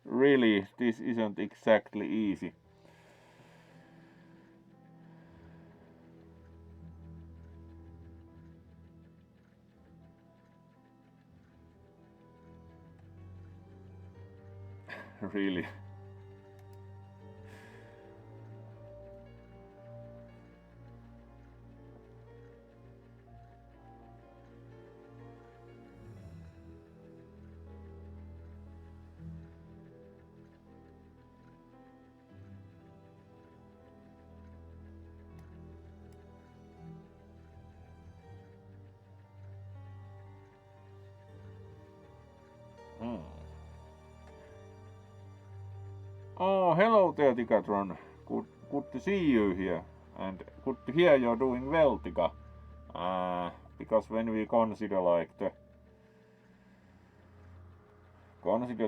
Really, this isn't exactly easy. Really. Oh, hello there, Tigatron. Good to see you here, and good to hear you're doing well, Tika. Because when we consider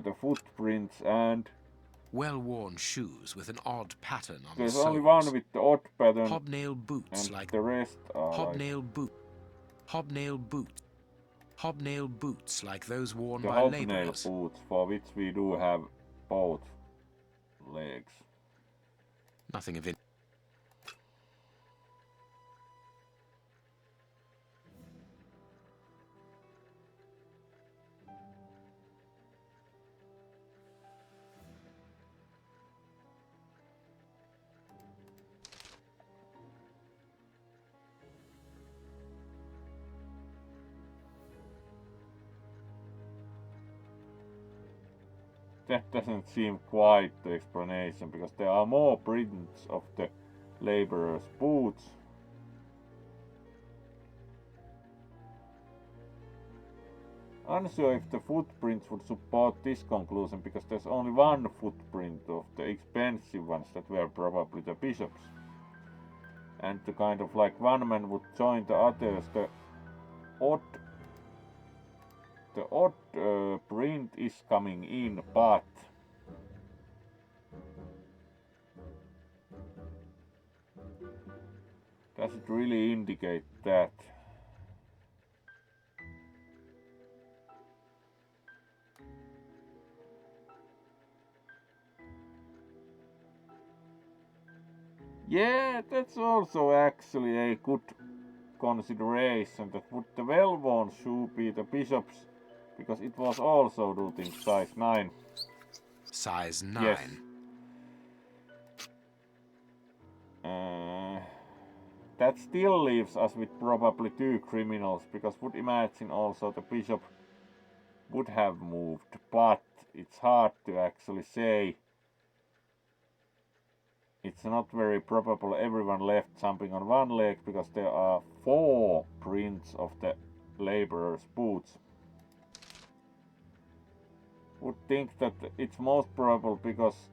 the footprints, and Well-worn shoes with an odd pattern on the there's soles. only one with the odd pattern, Hobnail boots and like the rest are like hobnail boot. Hobnail boot. Hobnail boots like those worn the by hobnail laborers. boots, for which we do have both legs. Nothing of it. That doesn't seem quite the explanation, because there are more prints of the laborers' boots. Unsure if the footprints would support this conclusion, because there's only one footprint of the expensive ones that were probably the bishops. And the kind of like one man would join the others. The odd print is coming in, but does it really indicate that? Yeah, that's also actually a good consideration, that would the well-worn shoe be the bishop's, because it was also routing size 9. Size 9. Yes. That still leaves us with probably 2 criminals, because would imagine also the bishop would have moved, but it's hard to actually say. It's not very probable everyone left jumping on one leg, because there are 4 prints of the laborers' boots. Would think that it's most probable, because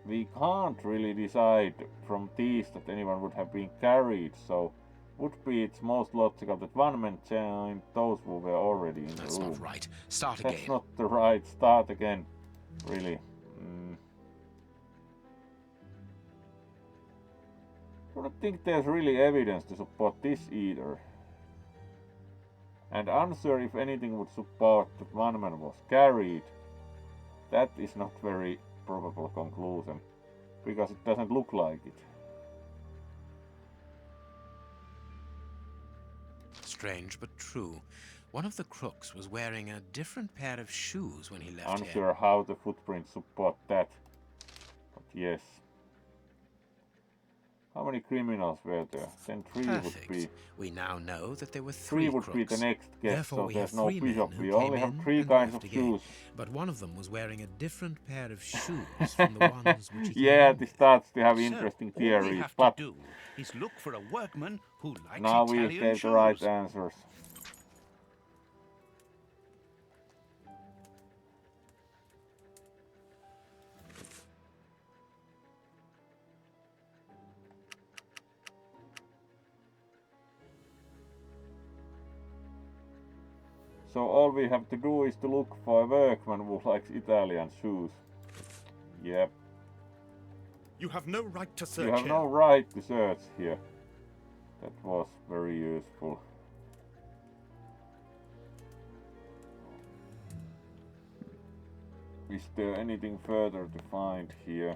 we can't really decide from these that anyone would have been carried, so would be it's most logical that one man joined those who were already in That's the room. not right. Start That's again. not the right start again, really. I don't think there's really evidence to support this either. And unsure if anything would support that one man was carried. That is not very probable conclusion, because it doesn't look like it. Strange but true. One of the crooks was wearing a different pair of shoes when he left here. Unsure how the footprints support that. But yes. How many criminals were there? Then three Perfect. would be. We now know that there were Three would crooks. be the next guess, Therefore, so we there's have no three men bishop. who We came only have in three and kinds left of again. shoes. But one of them was wearing a different pair of shoes from the ones which he came Yeah, in this with. starts to have So, interesting all we theories, have but to do is look for a workman who likes now we Italian get shoes. the right answers. So all we have to do is to look for a workman who likes Italian shoes. Yep. You have no right to search You have here. no right to search here. That was very useful. Is there anything further to find here?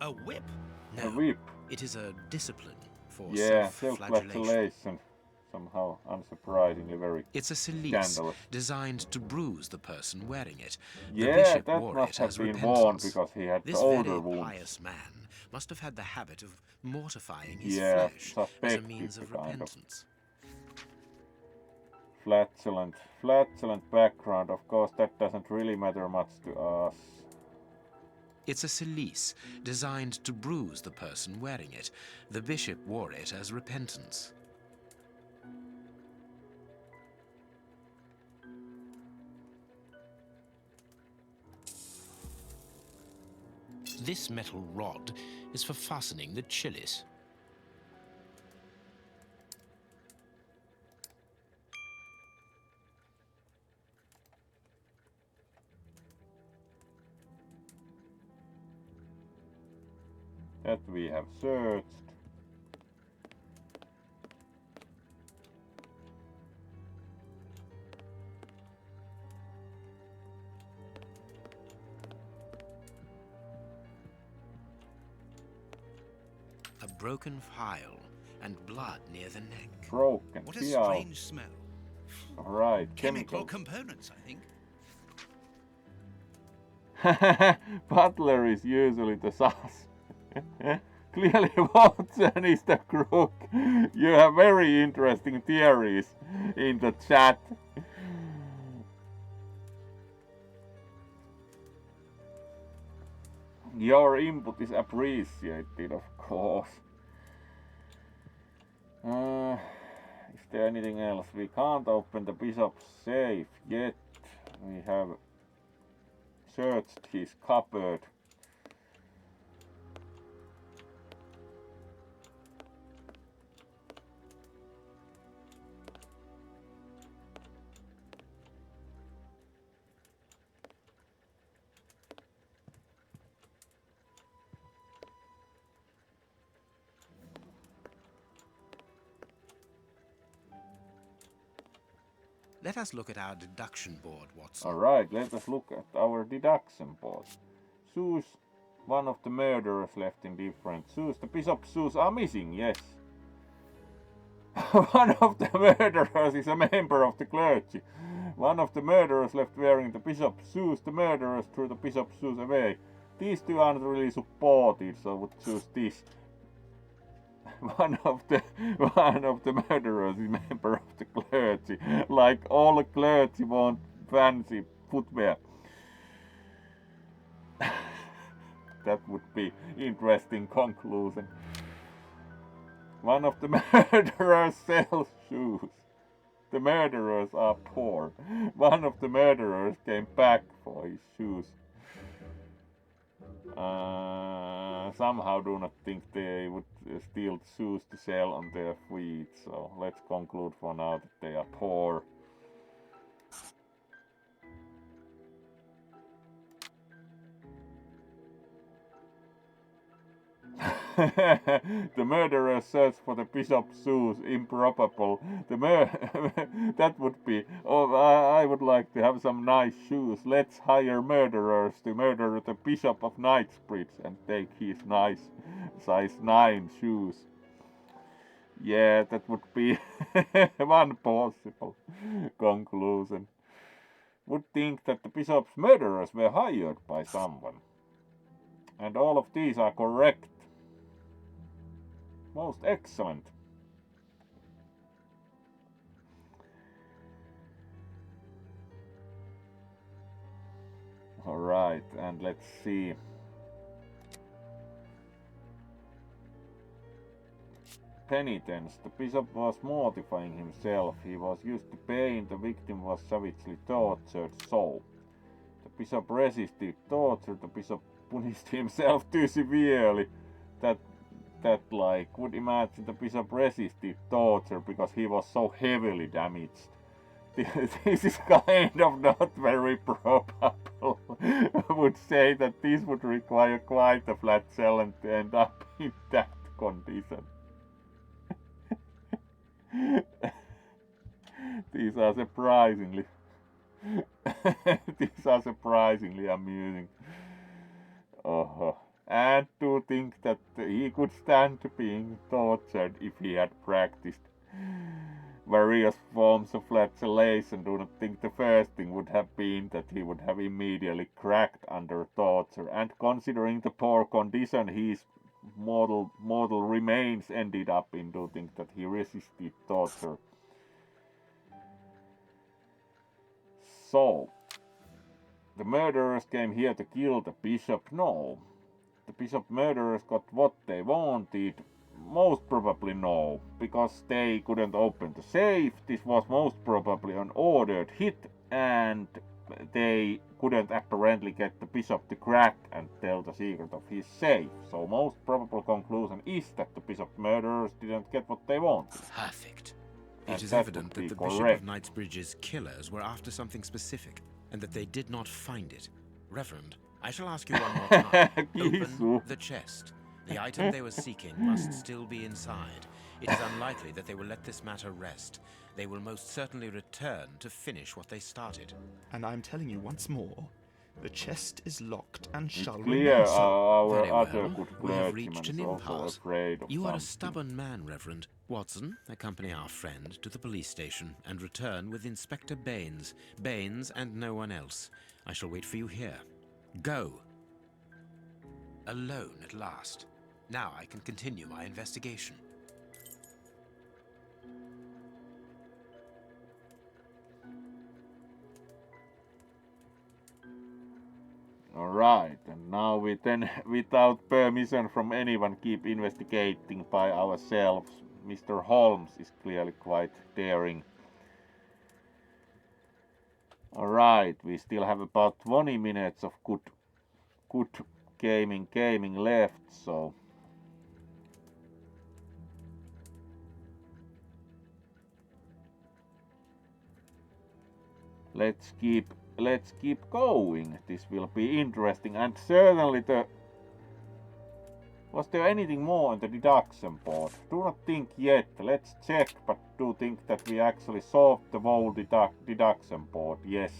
A whip? A No, whip. it is a discipline for Yeah, self-flagellation. self-flagellation. Somehow, unsurprisingly, very It's a cilice scandalous. designed to bruise the person wearing it. The Yeah, bishop that wore must it have as been repentance. worn because he had This the older very wounds. pious man must have had the habit of mortifying his Yeah, flesh as a suspected means of kind of. repentance. Flatulent background. Of course, that doesn't really matter much to us. It's a cilice designed to bruise the person wearing it. The bishop wore it as repentance. This metal rod is for fastening the chalice. That we have searched. A broken phial and blood near the neck. Broken. What a Phial. strange smell. Right, Chemical chemicals. components, I think. Butler is usually the sus. Clearly Watson is the crook. You have very interesting theories in the chat. Your input is appreciated, of course. Is there anything else? We can't open the bishop's safe yet. We have searched his cupboard. Let us look at our deduction board, Watson. Alright, let us look at our deduction board. Shoes, one of the murderers left in different shoes. The bishop's shoes are missing, yes. One of the murderers is a member of the clergy. One of the murderers left wearing the bishop's shoes. The murderers threw the bishop's shoes away. These two aren't really supported, so I would choose this. One of the murderers is a member of the clergy. Like all the clergy want fancy footwear. That would be interesting conclusion. One of the murderers sells shoes. The murderers are poor. One of the murderers came back for his shoes. Somehow do not think they would steal shoes to sell on their feet, so let's conclude for now that they are poor. The murderer searched for the bishop's shoes. Improbable. That would be. Oh, I would like to have some nice shoes. Let's hire murderers to murder the bishop of Knightsbridge and take his nice size 9 shoes. Yeah, that would be one possible conclusion. Would think that the bishop's murderers were hired by someone. And all of these are correct. Most excellent. Alright, and let's see. Penitence. The bishop was mortifying himself. He was used to pain. The victim was savagely tortured. So, the bishop resisted torture. The bishop punished himself too severely. That like would imagine the bishop resisted torture because he was so heavily damaged. This is kind of not very probable. I would say that this would require quite a flat cell and to end up in that condition. These are surprisingly amusing. And to think that he could stand being tortured if he had practiced various forms of flagellation. Do not think the first thing would have been that he would have immediately cracked under torture. And considering the poor condition his mortal remains ended up in, do think that he resisted torture. So, the murderers came here to kill the bishop? No. The bishop murderers got what they wanted? Most probably no, because they couldn't open the safe. This was most probably an ordered hit, and they couldn't apparently get the bishop to crack and tell the secret of his safe. So most probable conclusion is that the bishop murderers didn't get what they wanted. Perfect. And It is that evident would that be the Bishop correct. of Knightsbridge's killers were after something specific, and that they did not find it. Reverend, I shall ask you one more time. Open the chest. The item they were seeking must still be inside. It is unlikely that they will let this matter rest. They will most certainly return to finish what they started. And I'm telling you once more, the chest is locked and It's shall clear remain so. our Very other well. good We have clergyman reached is an also impasse. afraid of You are a something. stubborn man, Reverend. Watson, accompany our friend to the police station and return with Inspector Baines. Baines and no one else. I shall wait for you here. Go. Alone at last. Now I can continue my investigation. Alright, and now we then, without permission from anyone, keep investigating by ourselves. Mr. Holmes is clearly quite daring. Alright, we still have about 20 minutes of good gaming left, so let's keep going. This will be interesting, and certainly was there anything more on the deduction board? Do not think yet. Let's check, but do think that we actually solved the whole deduction board. Yes.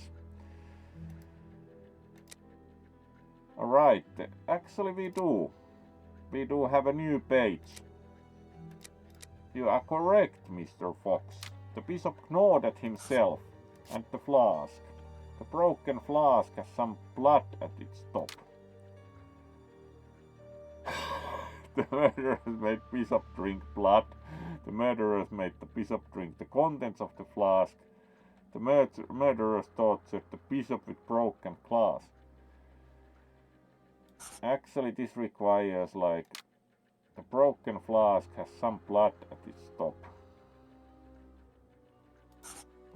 Alright, actually we do. We do have a new page. You are correct, Mr. Fox. The bishop gnawed at himself and the flask. The broken flask has some blood at its top. The murderers made bishop drink blood. The murderers made the bishop drink the contents of the flask. The murderers tortured the bishop with broken glass. Actually, this requires like the broken flask has some blood at its top.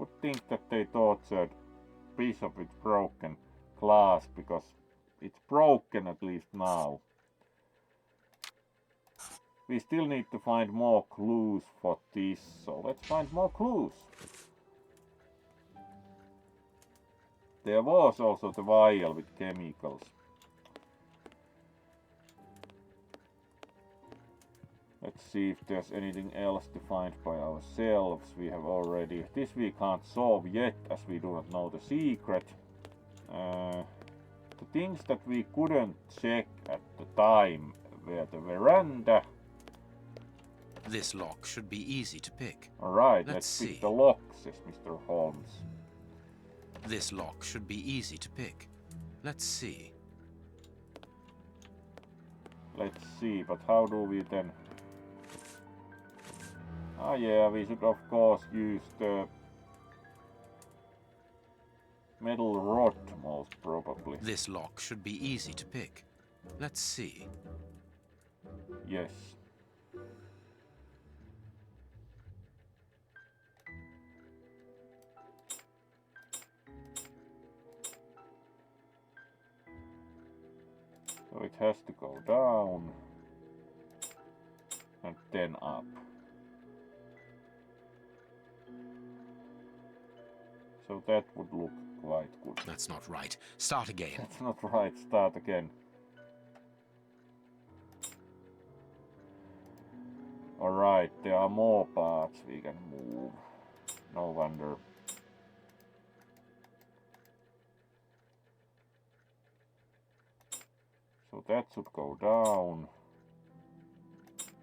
would think that they tortured Bishop with broken glass, because it's broken at least now. We still need to find more clues for this, so let's find more clues. There was also the vial with chemicals. Let's see if there's anything else to find by ourselves. We have already... This we can't solve yet, as we do not know the secret. The things that we couldn't check at the time were the veranda. This lock should be easy to pick. Alright, Let's pick see. the lock, says Mr. Holmes. This lock should be easy to pick. Let's see. Let's see, but how do we then... Ah yeah, we should of course use the metal rod, most probably. This lock should be easy to pick. Let's see. Yes. So it has to go down and then up. So that would look quite good. That's not right. Start again. That's not right, start again. Alright, there are more parts we can move. No wonder. So that should go down.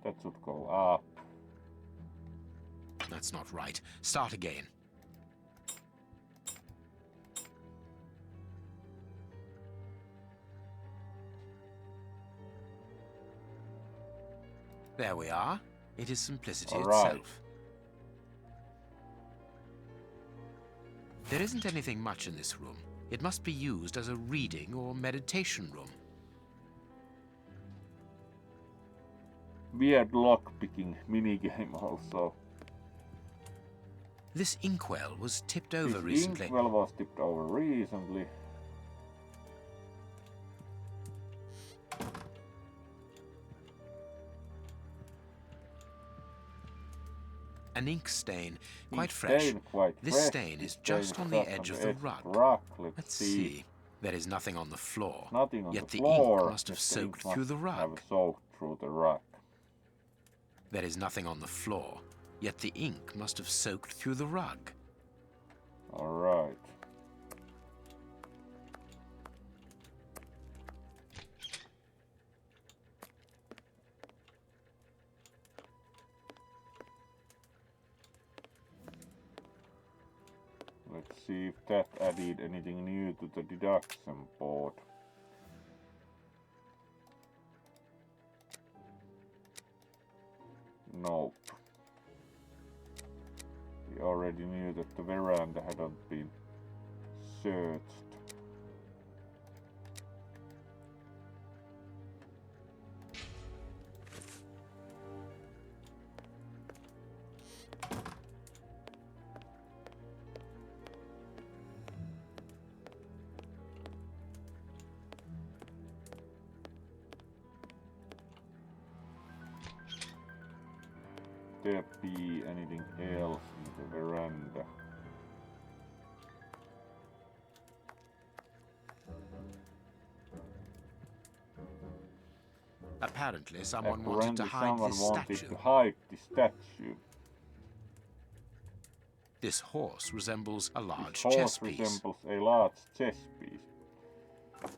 That should go up. That's not right. Start again. There we are. It is simplicity All right. itself. There isn't anything much in this room. It must be used as a reading or meditation room. Weird lock-picking minigame also. This inkwell was tipped over This recently. inkwell was tipped over recently. An ink stain, quite Ink fresh. stain, quite This fresh. stain This is just stain on is the edge of the rug. Let's see. see. There is nothing on the floor. Nothing on Yet the the floor. ink must have Yes, the ink soaked through the must have rug. soaked through the rug. There is nothing on the floor. Yet the ink must have soaked through the rug. Alright. Let's see if that added anything new to the deduction board. Nope. We already knew that the veranda hadn't been searched. There be anything else in the veranda? Apparently, someone wanted to Apparently hide someone this wanted statue. to hide the statue. This horse resembles a large This chess horse piece. resembles a large chess piece.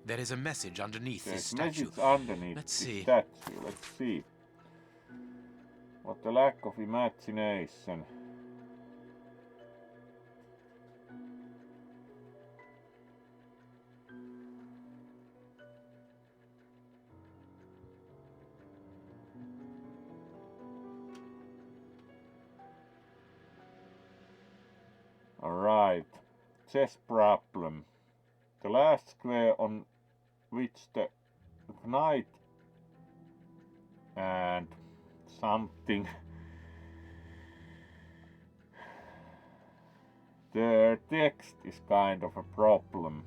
There is a message underneath this There's statue. message underneath Let's the see. statue. Let's see. What the lack of imagination. Alright. Chess problem. The last square on which the knight and something The text is kind of a problem.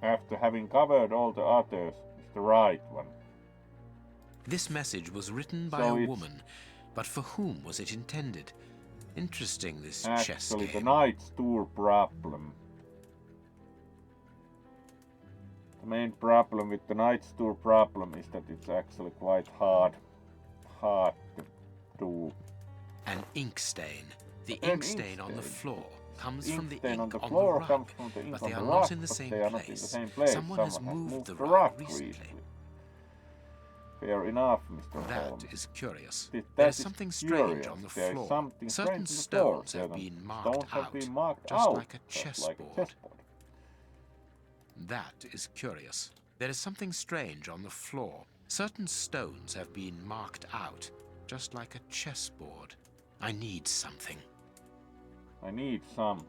After having covered all the others, it's the right one. This message was written by So a it's woman, but for whom was it intended? Interesting, this chess actually the game. Knight's Tour problem. The main problem with the Knight's Tour problem is that it's actually quite hard to do. An ink stain. The An ink stain on the stain. floor comes Ink from the stain ink on the on floor the rug, comes from the ink but on they the are rug, not in the but same they are not in the place. same place. Someone has moved the rug recently. Fair enough, Mr. That Holmes. is curious. That There is is something strange curious. on the There is floor. something Certain strange on the floor. stones have Certain been marked stones have out, been marked just out, like a just like a chessboard. chessboard. That is curious. There is something strange on the floor. Certain stones have been marked out, just like a chessboard. I need something. I need something.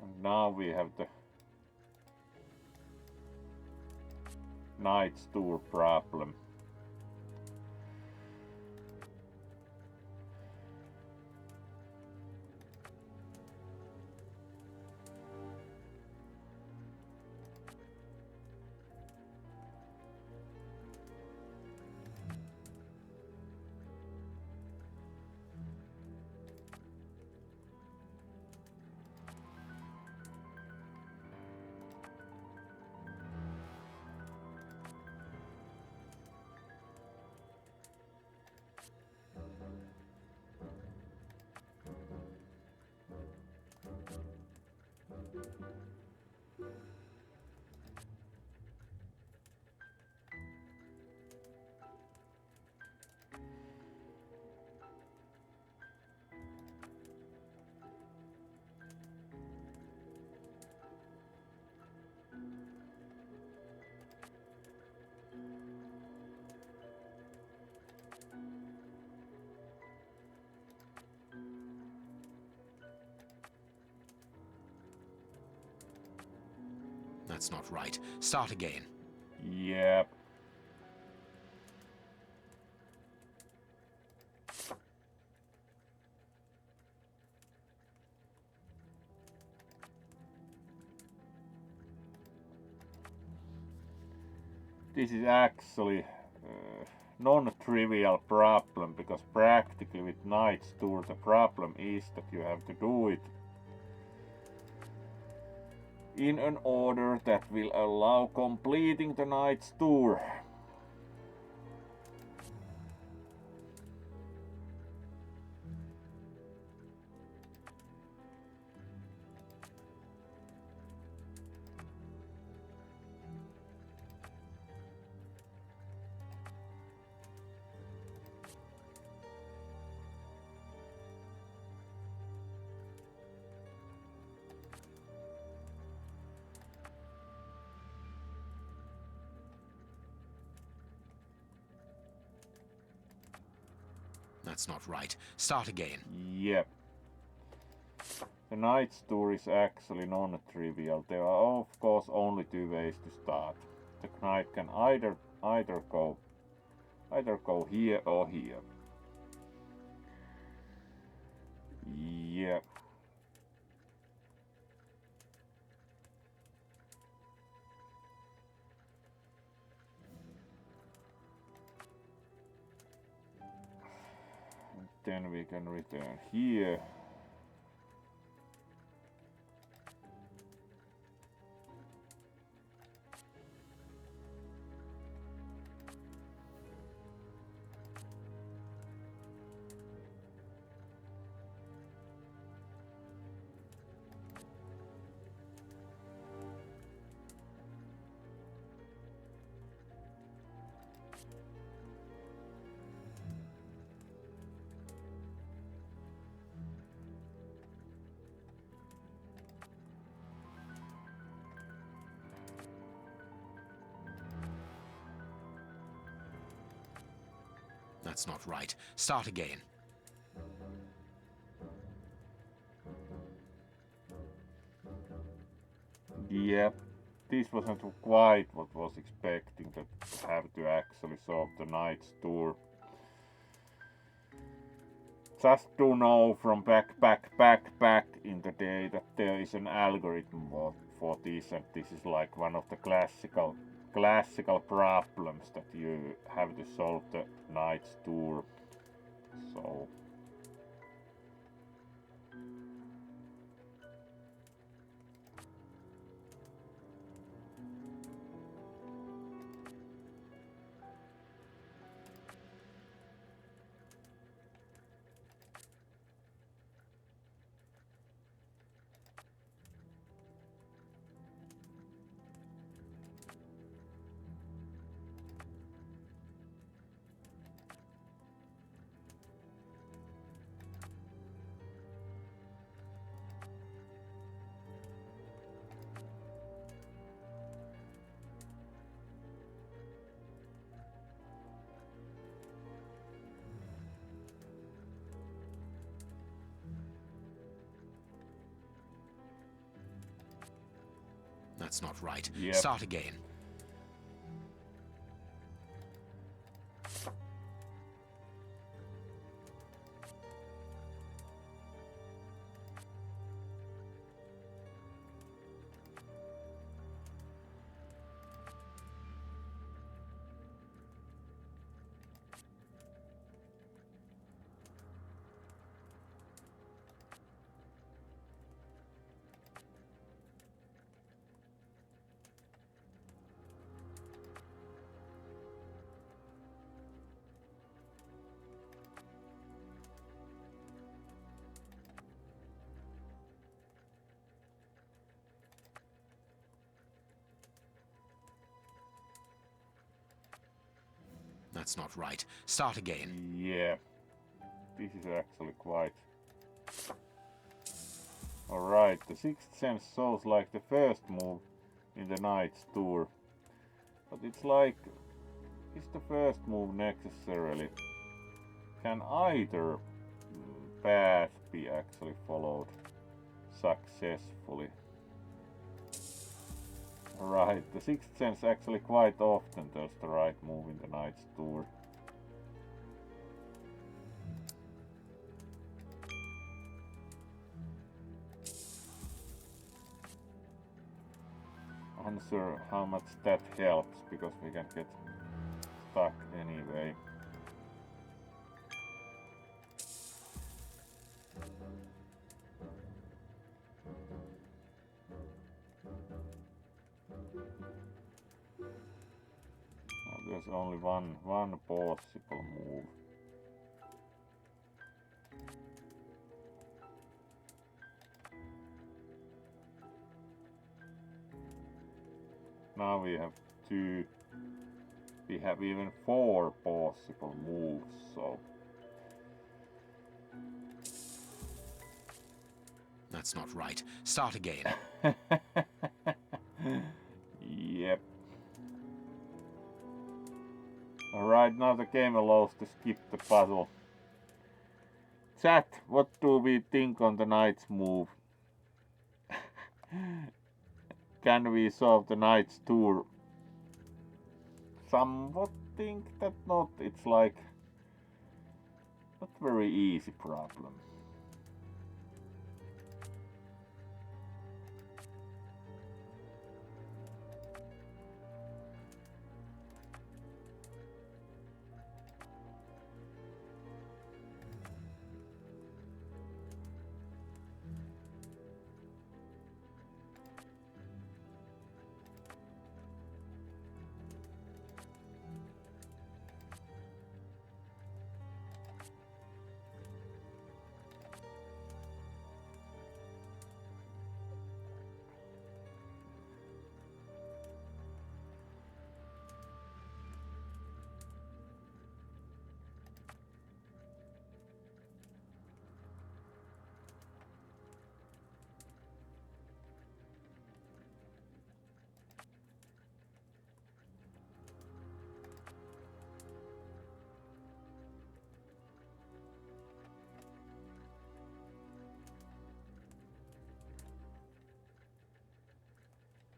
And now we have the Knight's Tour problem. That's not right. Start again. Yep. This is actually non-trivial problem, because practically with Knight's Tour the problem is that you have to do it in an order that will allow completing the Knight's Tour. That's not right. Start again. Yep. The Knight's Tour is actually non-trivial. There are of course only two ways to start. The knight can either go here or here. Yep. And then we can return here. That's not right. Start again. Yep, this wasn't quite what was expecting, that have to actually solve the Knight's Tour. Just to know from back in the day that there is an algorithm for this, and this is like one of the classical problems that you have to solve the Knight's Tour. So That's not right. Yep. Start again. That's not right. Start again. yeah, this is actually quite... Alright, the Sixth Sense shows like the first move in the Knight's Tour. But it's like, is the first move necessarily? Can either path be actually followed successfully? Right, the Sixth Sense actually quite often tells the right move in the Knight's Tour. Unsure how much that helps, because we can get stuck anyway. There's only one possible move. Now we have two. We have even 4 possible moves, so... That's not right. Start again. Yep. Alright, now the game allows to skip the puzzle. Chat, what do we think on the Knight's move? Can we solve the Knight's Tour? Somewhat think that not. It's like not very easy problem.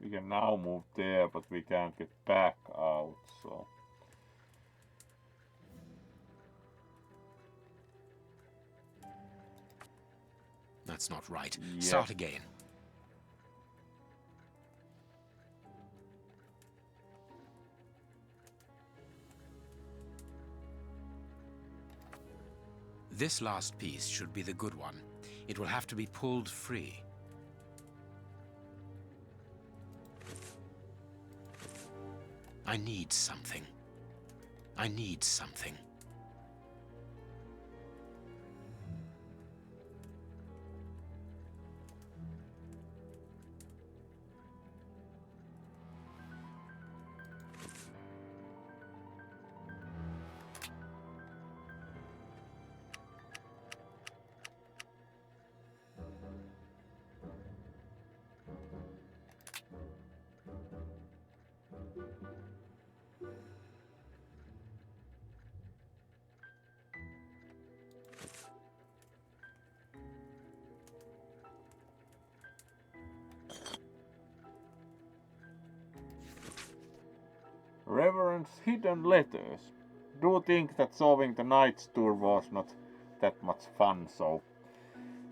We can now move there, but we can't get back out, so... That's not right. Yes. Start again. This last piece should be the good one. It will have to be pulled free. I need something. I need something. Reverend's hidden letters. Do think that solving the Knight's Tour was not that much fun, so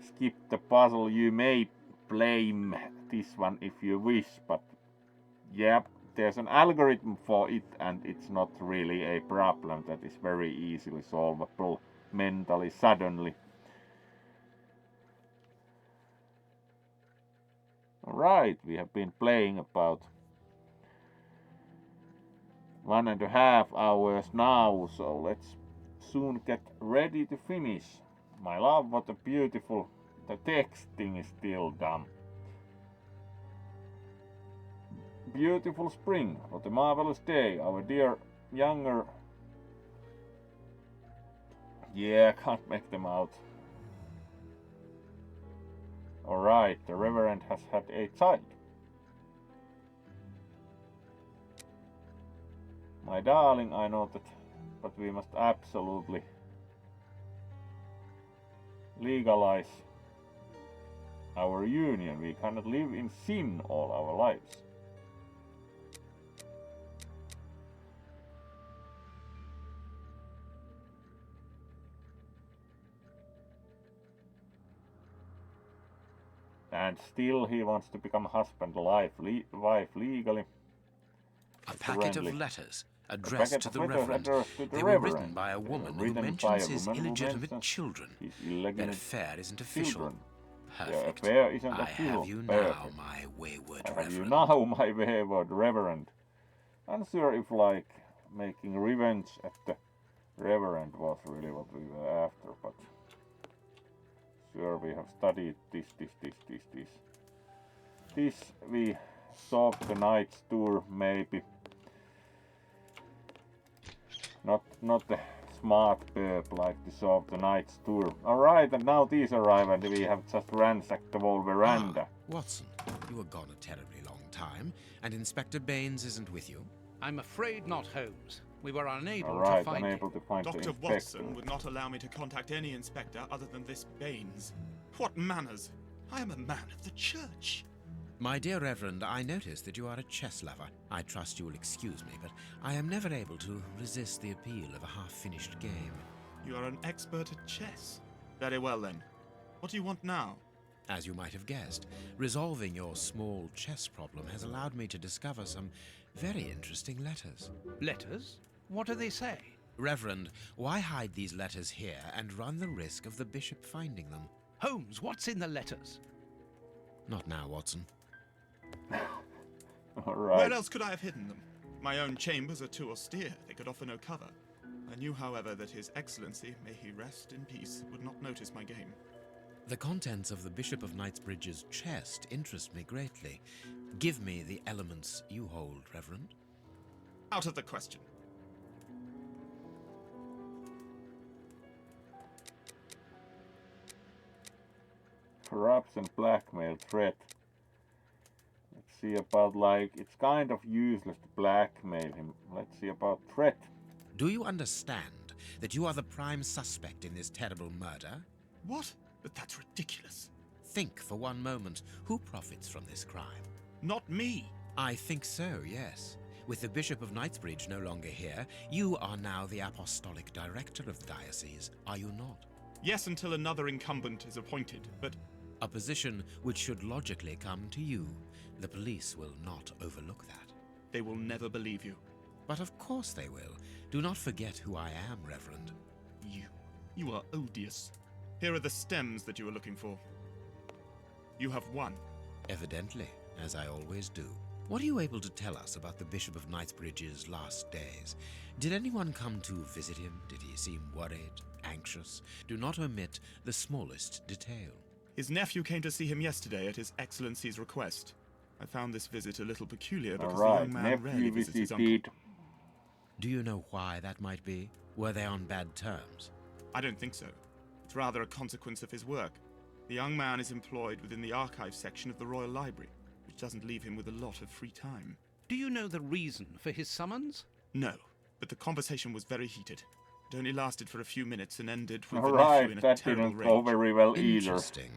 skip the puzzle. You may blame this one if you wish, but yeah, there's an algorithm for it and it's not really a problem that is very easily solvable mentally suddenly. Alright, we have been playing about 1.5 hours now, so let's soon get ready to finish. My love, what a beautiful... The texting is still dumb. Beautiful spring, what a marvelous day, our dear younger... Yeah, can't make them out. Alright, the Reverend has had a child. My darling, I know that, but we must absolutely legalize our union. We cannot live in sin all our lives. And still he wants to become wife legally. A packet Friendly. of letters addressed to the Reverend. To the They were Reverend. written by a woman who Written by mentions a his woman who illegitimate mentions children. his Their illegitimate affair isn't official. children. Their Perfect. affair isn't I official. have you Perfect. now, my wayward I have you Reverend. now, my wayward Reverend. Unsure if, like, making revenge at the Reverend was really what we were after, but sure, we have studied this. This we solved the Knight's Tour, maybe. Not the smart perp like to solve the Knight's Tour. Alright, and now these arrive and we have just ransacked the whole veranda. Watson, you were gone a terribly long time, and Inspector Baines isn't with you. I'm afraid not, Holmes. We were unable to Alright, find unable to find the Dr. inspector. Watson would not allow me to contact any inspector other than this Baines. What manners! I am a man of the church. My dear Reverend, I notice that you are a chess lover. I trust you will excuse me, but I am never able to resist the appeal of a half-finished game. You are an expert at chess. Very well then. What do you want now? As you might have guessed, resolving your small chess problem has allowed me to discover some very interesting letters. letters. What do they say? Reverend, why hide these letters here and run the risk of the bishop finding them? Holmes, what's in the letters? Not now, Watson. Alright. Where else could I have hidden them? My own chambers are too austere. They could offer no cover. I knew, however, that His Excellency, may he rest in peace, would not notice my game. The contents of the Bishop of Knightsbridge's chest interest me greatly. Give me the elements you hold, Reverend. Out of the question. Corruption, blackmail, threat. Let's see about, like, it's kind of useless to blackmail him. Let's see about threat. Do you understand that you are the prime suspect in this terrible murder? What? But that's ridiculous. Think for one moment, who profits from this crime? not me. I think so, yes. With the Bishop of Knightsbridge no longer here, you are now the Apostolic Director of the diocese, are you not? Yes, until another incumbent is appointed, but A position which should logically come to you. The police will not overlook that. they will never believe you. But of course they will. Do not forget who I am, Reverend. You are odious. Here are the stems that you were looking for. You have one. Evidently, as I always do. What are you able to tell us about the Bishop of Knightsbridge's last days? Did anyone come to visit him? Did he seem worried, anxious? Do not omit the smallest detail. His nephew came to see him yesterday at His Excellency's request. I found this visit a little peculiar because the Alright, young man rarely nephew visits his uncle. visited. Do you know why that might be? Were they on bad terms? I don't think so. It's rather a consequence of his work. The young man is employed within the archive section of the Royal Library, which doesn't leave him with a lot of free time. Do you know the reason for his summons? No, but the conversation was very heated. It only lasted for a few minutes and ended with the nephew Alright, in a that terrible didn't go rage. very well either. Interesting.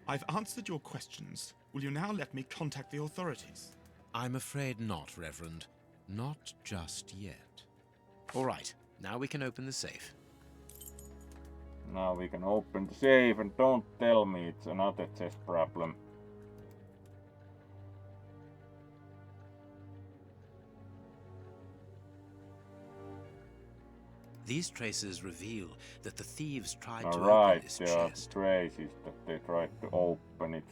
I've answered your questions. Will you now let me contact the authorities? I'm afraid not, Reverend. Not just yet. All right, now we can open the safe. Now we can open the safe and don't tell me it's another chest problem. These traces reveal that the thieves tried to open Alright, this there are chest. traces that they tried to open it.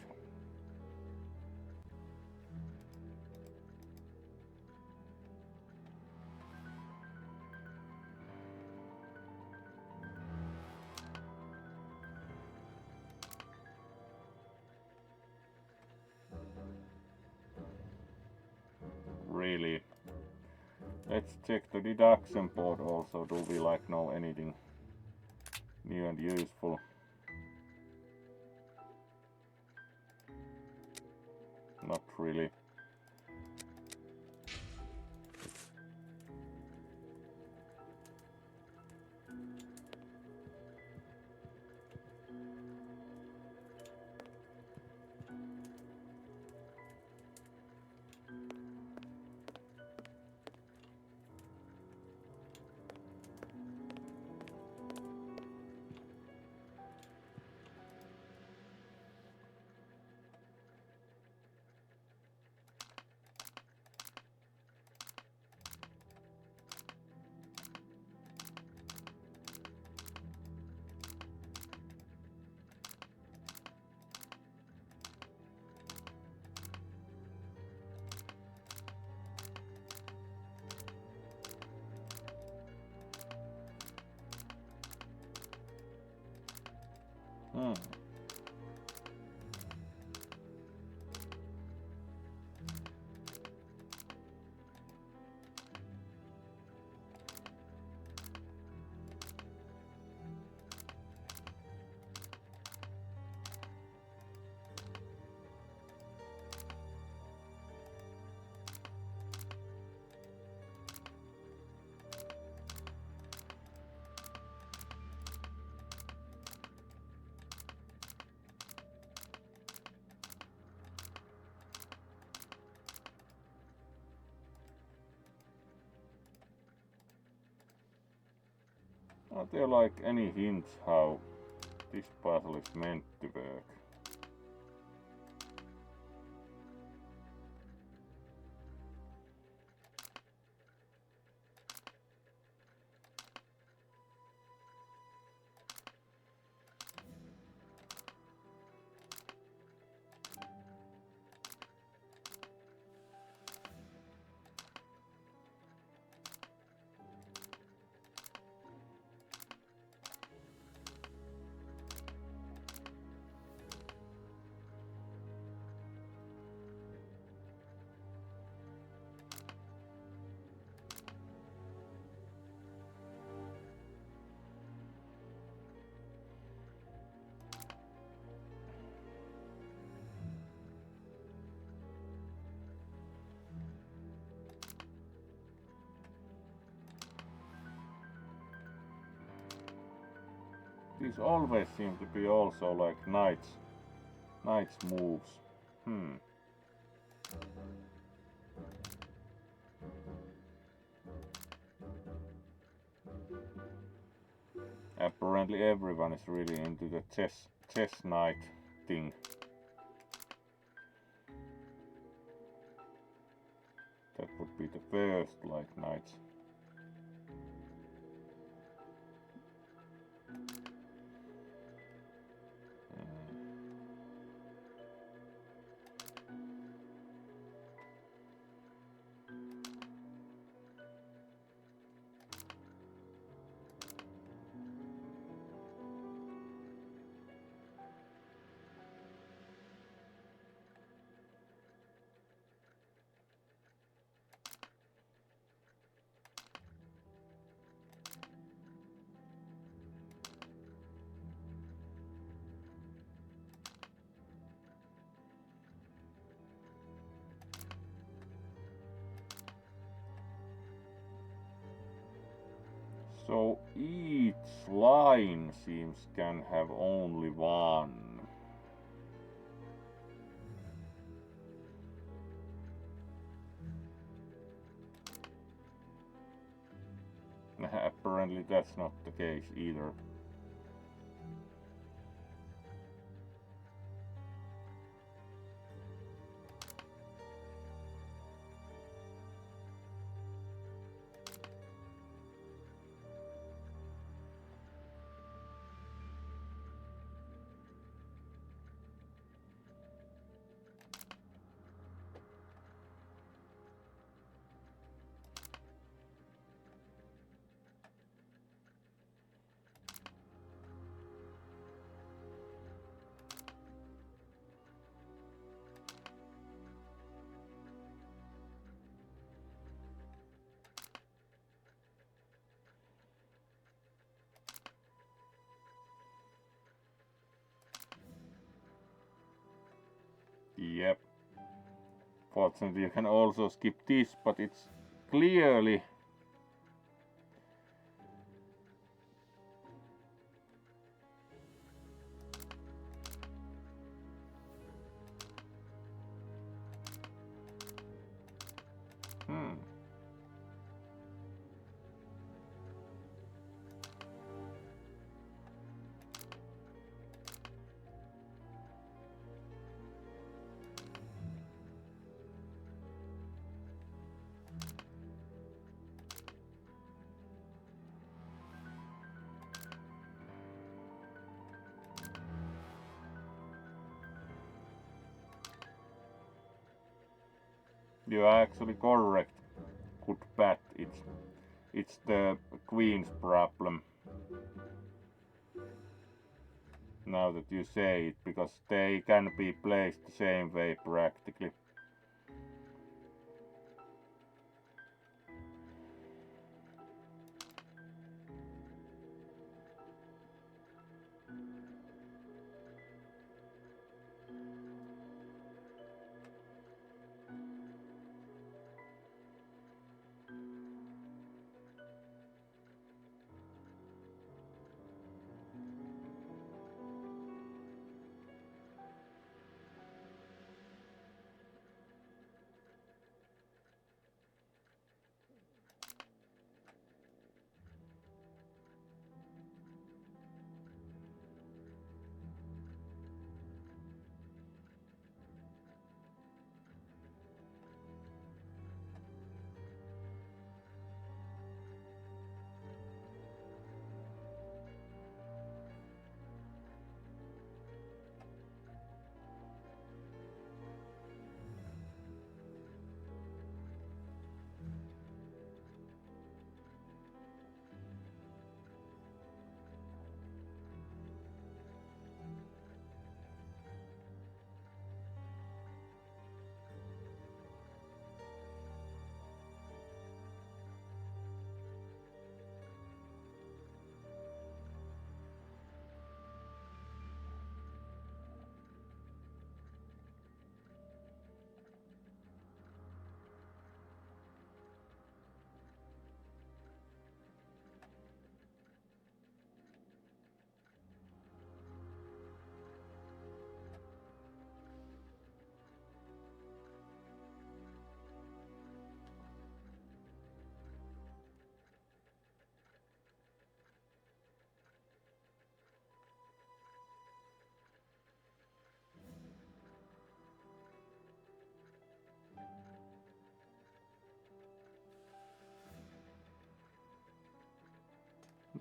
Really? Let's check the deduction board also. Do we know anything new and useful? Not really. Hmm. Are there any hints how this puzzle is meant to work? These always seem to be also knights moves. Apparently everyone is really into the chess knight thing. That would be the first, like, knights. So each line seems can have only one. Apparently that's not the case either. Yep. Fortunately, you can also skip this, but it's clearly you are actually correct. Good bad. It's the queen's problem. Now that you say it, because they can be placed the same way practically.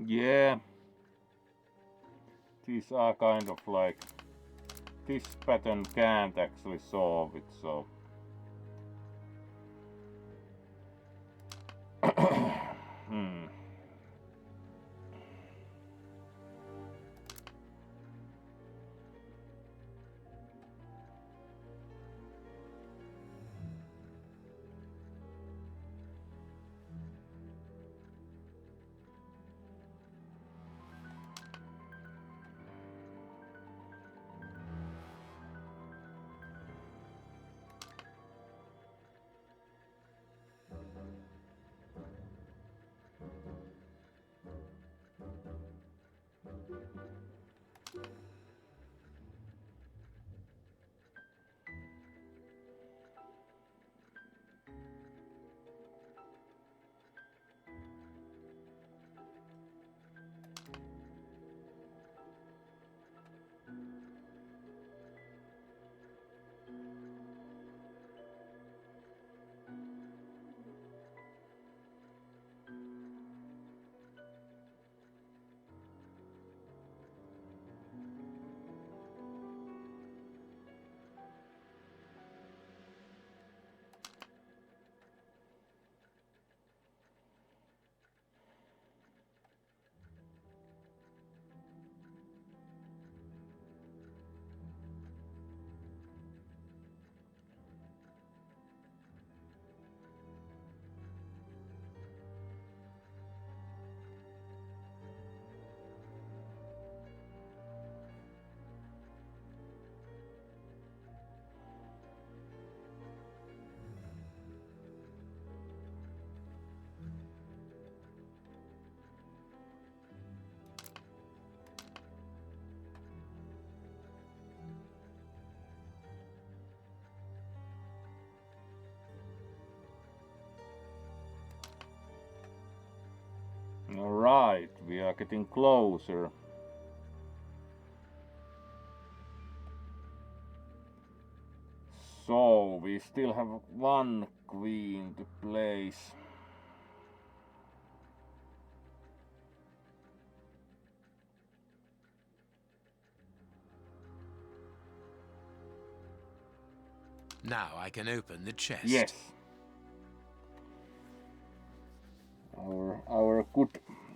Yeah. These are kind of like... This pattern can't actually solve it, so... hmm. Alright, we are getting closer. So, we still have one queen to place. Now I can open the chest. Yes.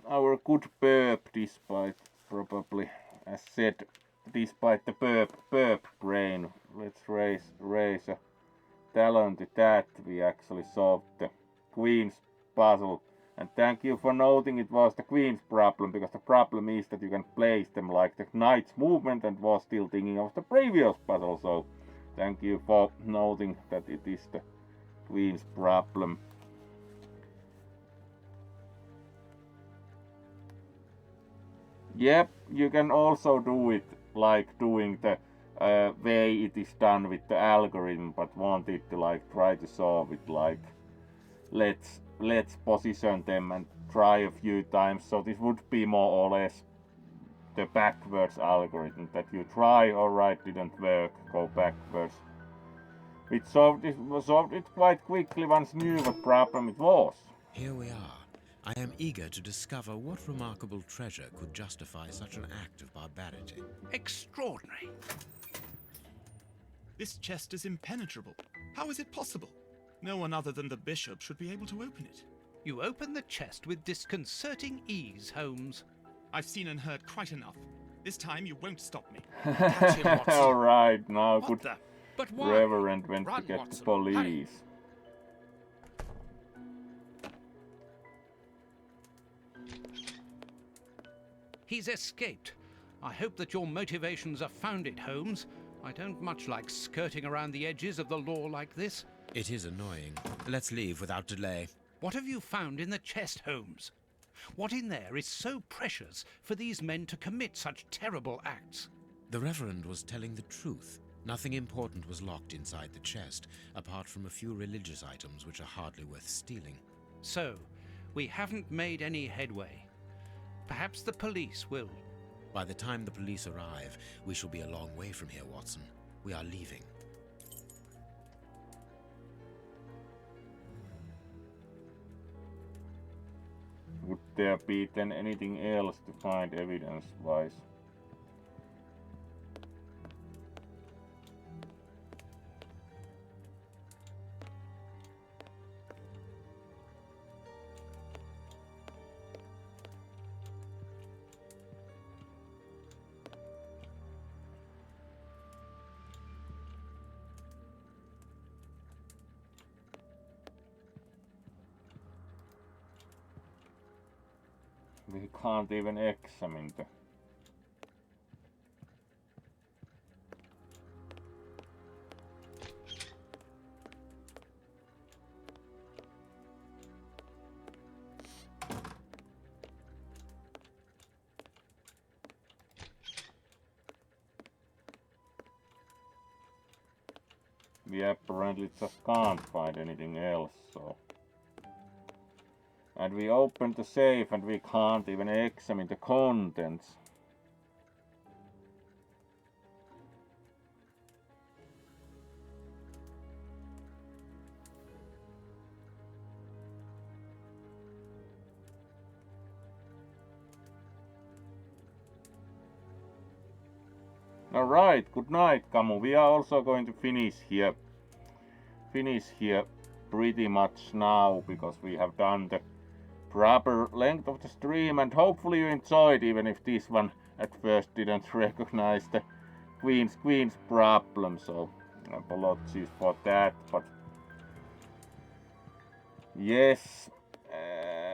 Our good burp, despite probably, as said, despite the burp brain. Let's raise a talent to that. We actually solved the queen's puzzle. And thank you for noting it was the queen's problem, because the problem is that you can place them like the knight's movement, and was still thinking of the previous puzzle. So thank you for noting that it is the queen's problem. Yep, you can also do it like doing the way it is done with the algorithm, but wanted to like try to solve it like let's position them and try a few times. So this would be more or less the backwards algorithm, that you try, alright, didn't work, go backwards. It solved it quite quickly once knew what problem it was. Here we are. I am eager to discover what remarkable treasure could justify such an act of barbarity. Extraordinary. This chest is impenetrable. How is it possible? No one other than the bishop should be able to open it. You open the chest with disconcerting ease, Holmes. I've seen and heard quite enough. This time you won't stop me. Catch him, Watson. Alright, now What good the? But why? Reverend went Run, to get Watson. the police. He's escaped. I hope that your motivations are founded, Holmes. I don't much like skirting around the edges of the law like this. It is annoying. Let's leave without delay. What have you found in the chest, Holmes? What in there is so precious for these men to commit such terrible acts? The Reverend was telling the truth. Nothing important was locked inside the chest, apart from a few religious items which are hardly worth stealing. So, we haven't made any headway. Perhaps the police will. By the time the police arrive, we shall be a long way from here, Watson. We are leaving. Would there be then anything else to find evidence-wise? We can't even examine the... We apparently just can't find anything else, so... And we opened the safe and we can't even examine the contents. Alright, good night, Kamu. We are also going to finish here pretty much now, because we have done the proper length of the stream, and hopefully you enjoyed, even if this one at first didn't recognize the Queen's problem, so apologies for that, but yes,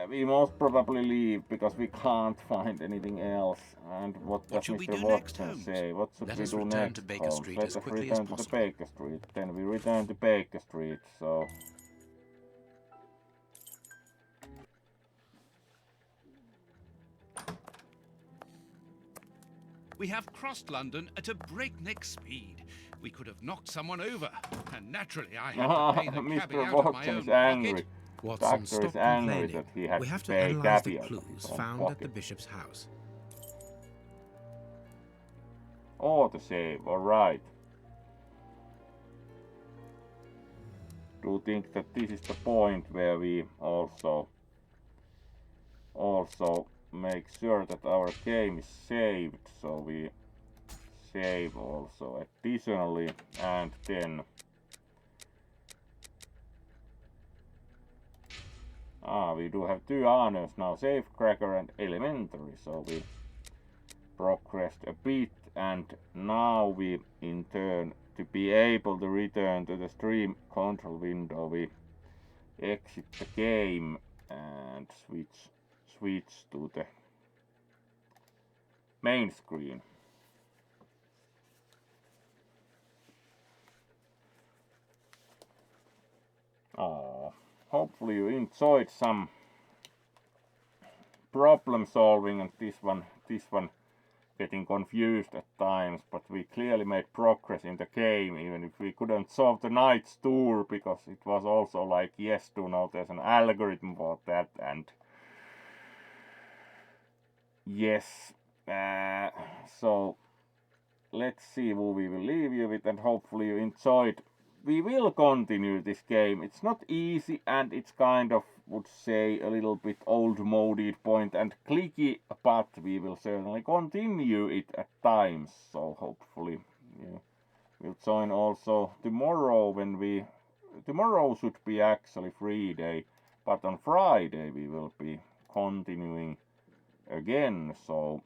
we most probably leave because we can't find anything else. And what does should we Mr. do next, Watson Holmes? say? What should Let we us do return next, to Baker Holmes? Street Let as us quickly as return to the possible. Baker Street. Then we return to Baker Street, so... We have crossed London at a breakneck speed. We could have knocked someone over, and naturally I had to pay the cabbie Mr. out of my Watson own is angry. pocket. Watson, Doctor stop is angry complaining. that he had We have to pay analyze the cabbie out of his clues own found at the pocket. bishop's house. Or the save, alright. Do you think that this is the point where we also make sure that our game is saved, so we save also additionally, and then we do have two honors now, Safecracker and Elementary, so we progressed a bit, and now we in turn, to be able to return to the stream control window, we exit the game and switch to the main screen. Hopefully you enjoyed some problem solving, and this one getting confused at times, but we clearly made progress in the game, even if we couldn't solve the Knight's Tour, because it was also like, yes, do know there's an algorithm for that, and yes, so let's see who we will leave you with, and hopefully you enjoyed. We will continue this game. It's not easy, and it's kind of, would say, a little bit old-moded point and clicky, but we will certainly continue it at times. So hopefully you will join also tomorrow, when tomorrow should be actually free day, but on Friday we will be continuing again. So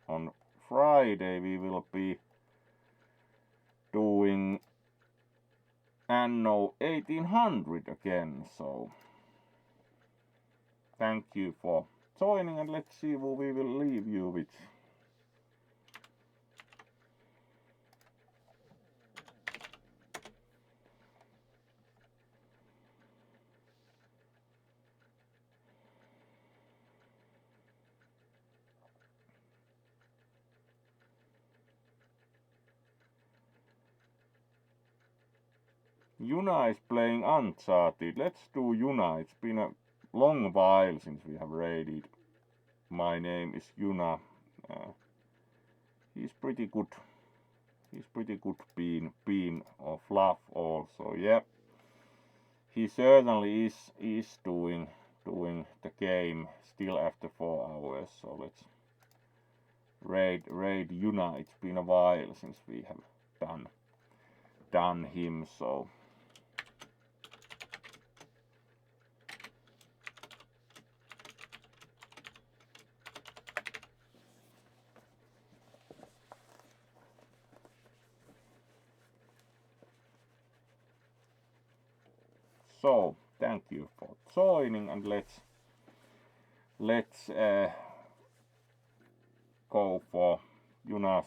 on Friday we will be doing Anno 1800 again, so thank you for joining, and let's see who we will leave you with. Yuna is playing Uncharted. Let's do Yuna. It's been a long while since we have raided. My name is Yuna. He's pretty good. He's pretty good bean or fluff also. Yeah. He certainly is doing doing the game still after 4 hours. So let's raid Unite. It's been a while since we have done him, so thank you for joining, and let's go for Juna's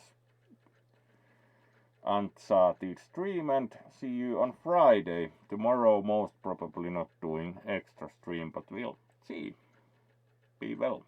Uncharted stream and see you on Friday. Tomorrow most probably not doing extra stream, but we'll see. Be well.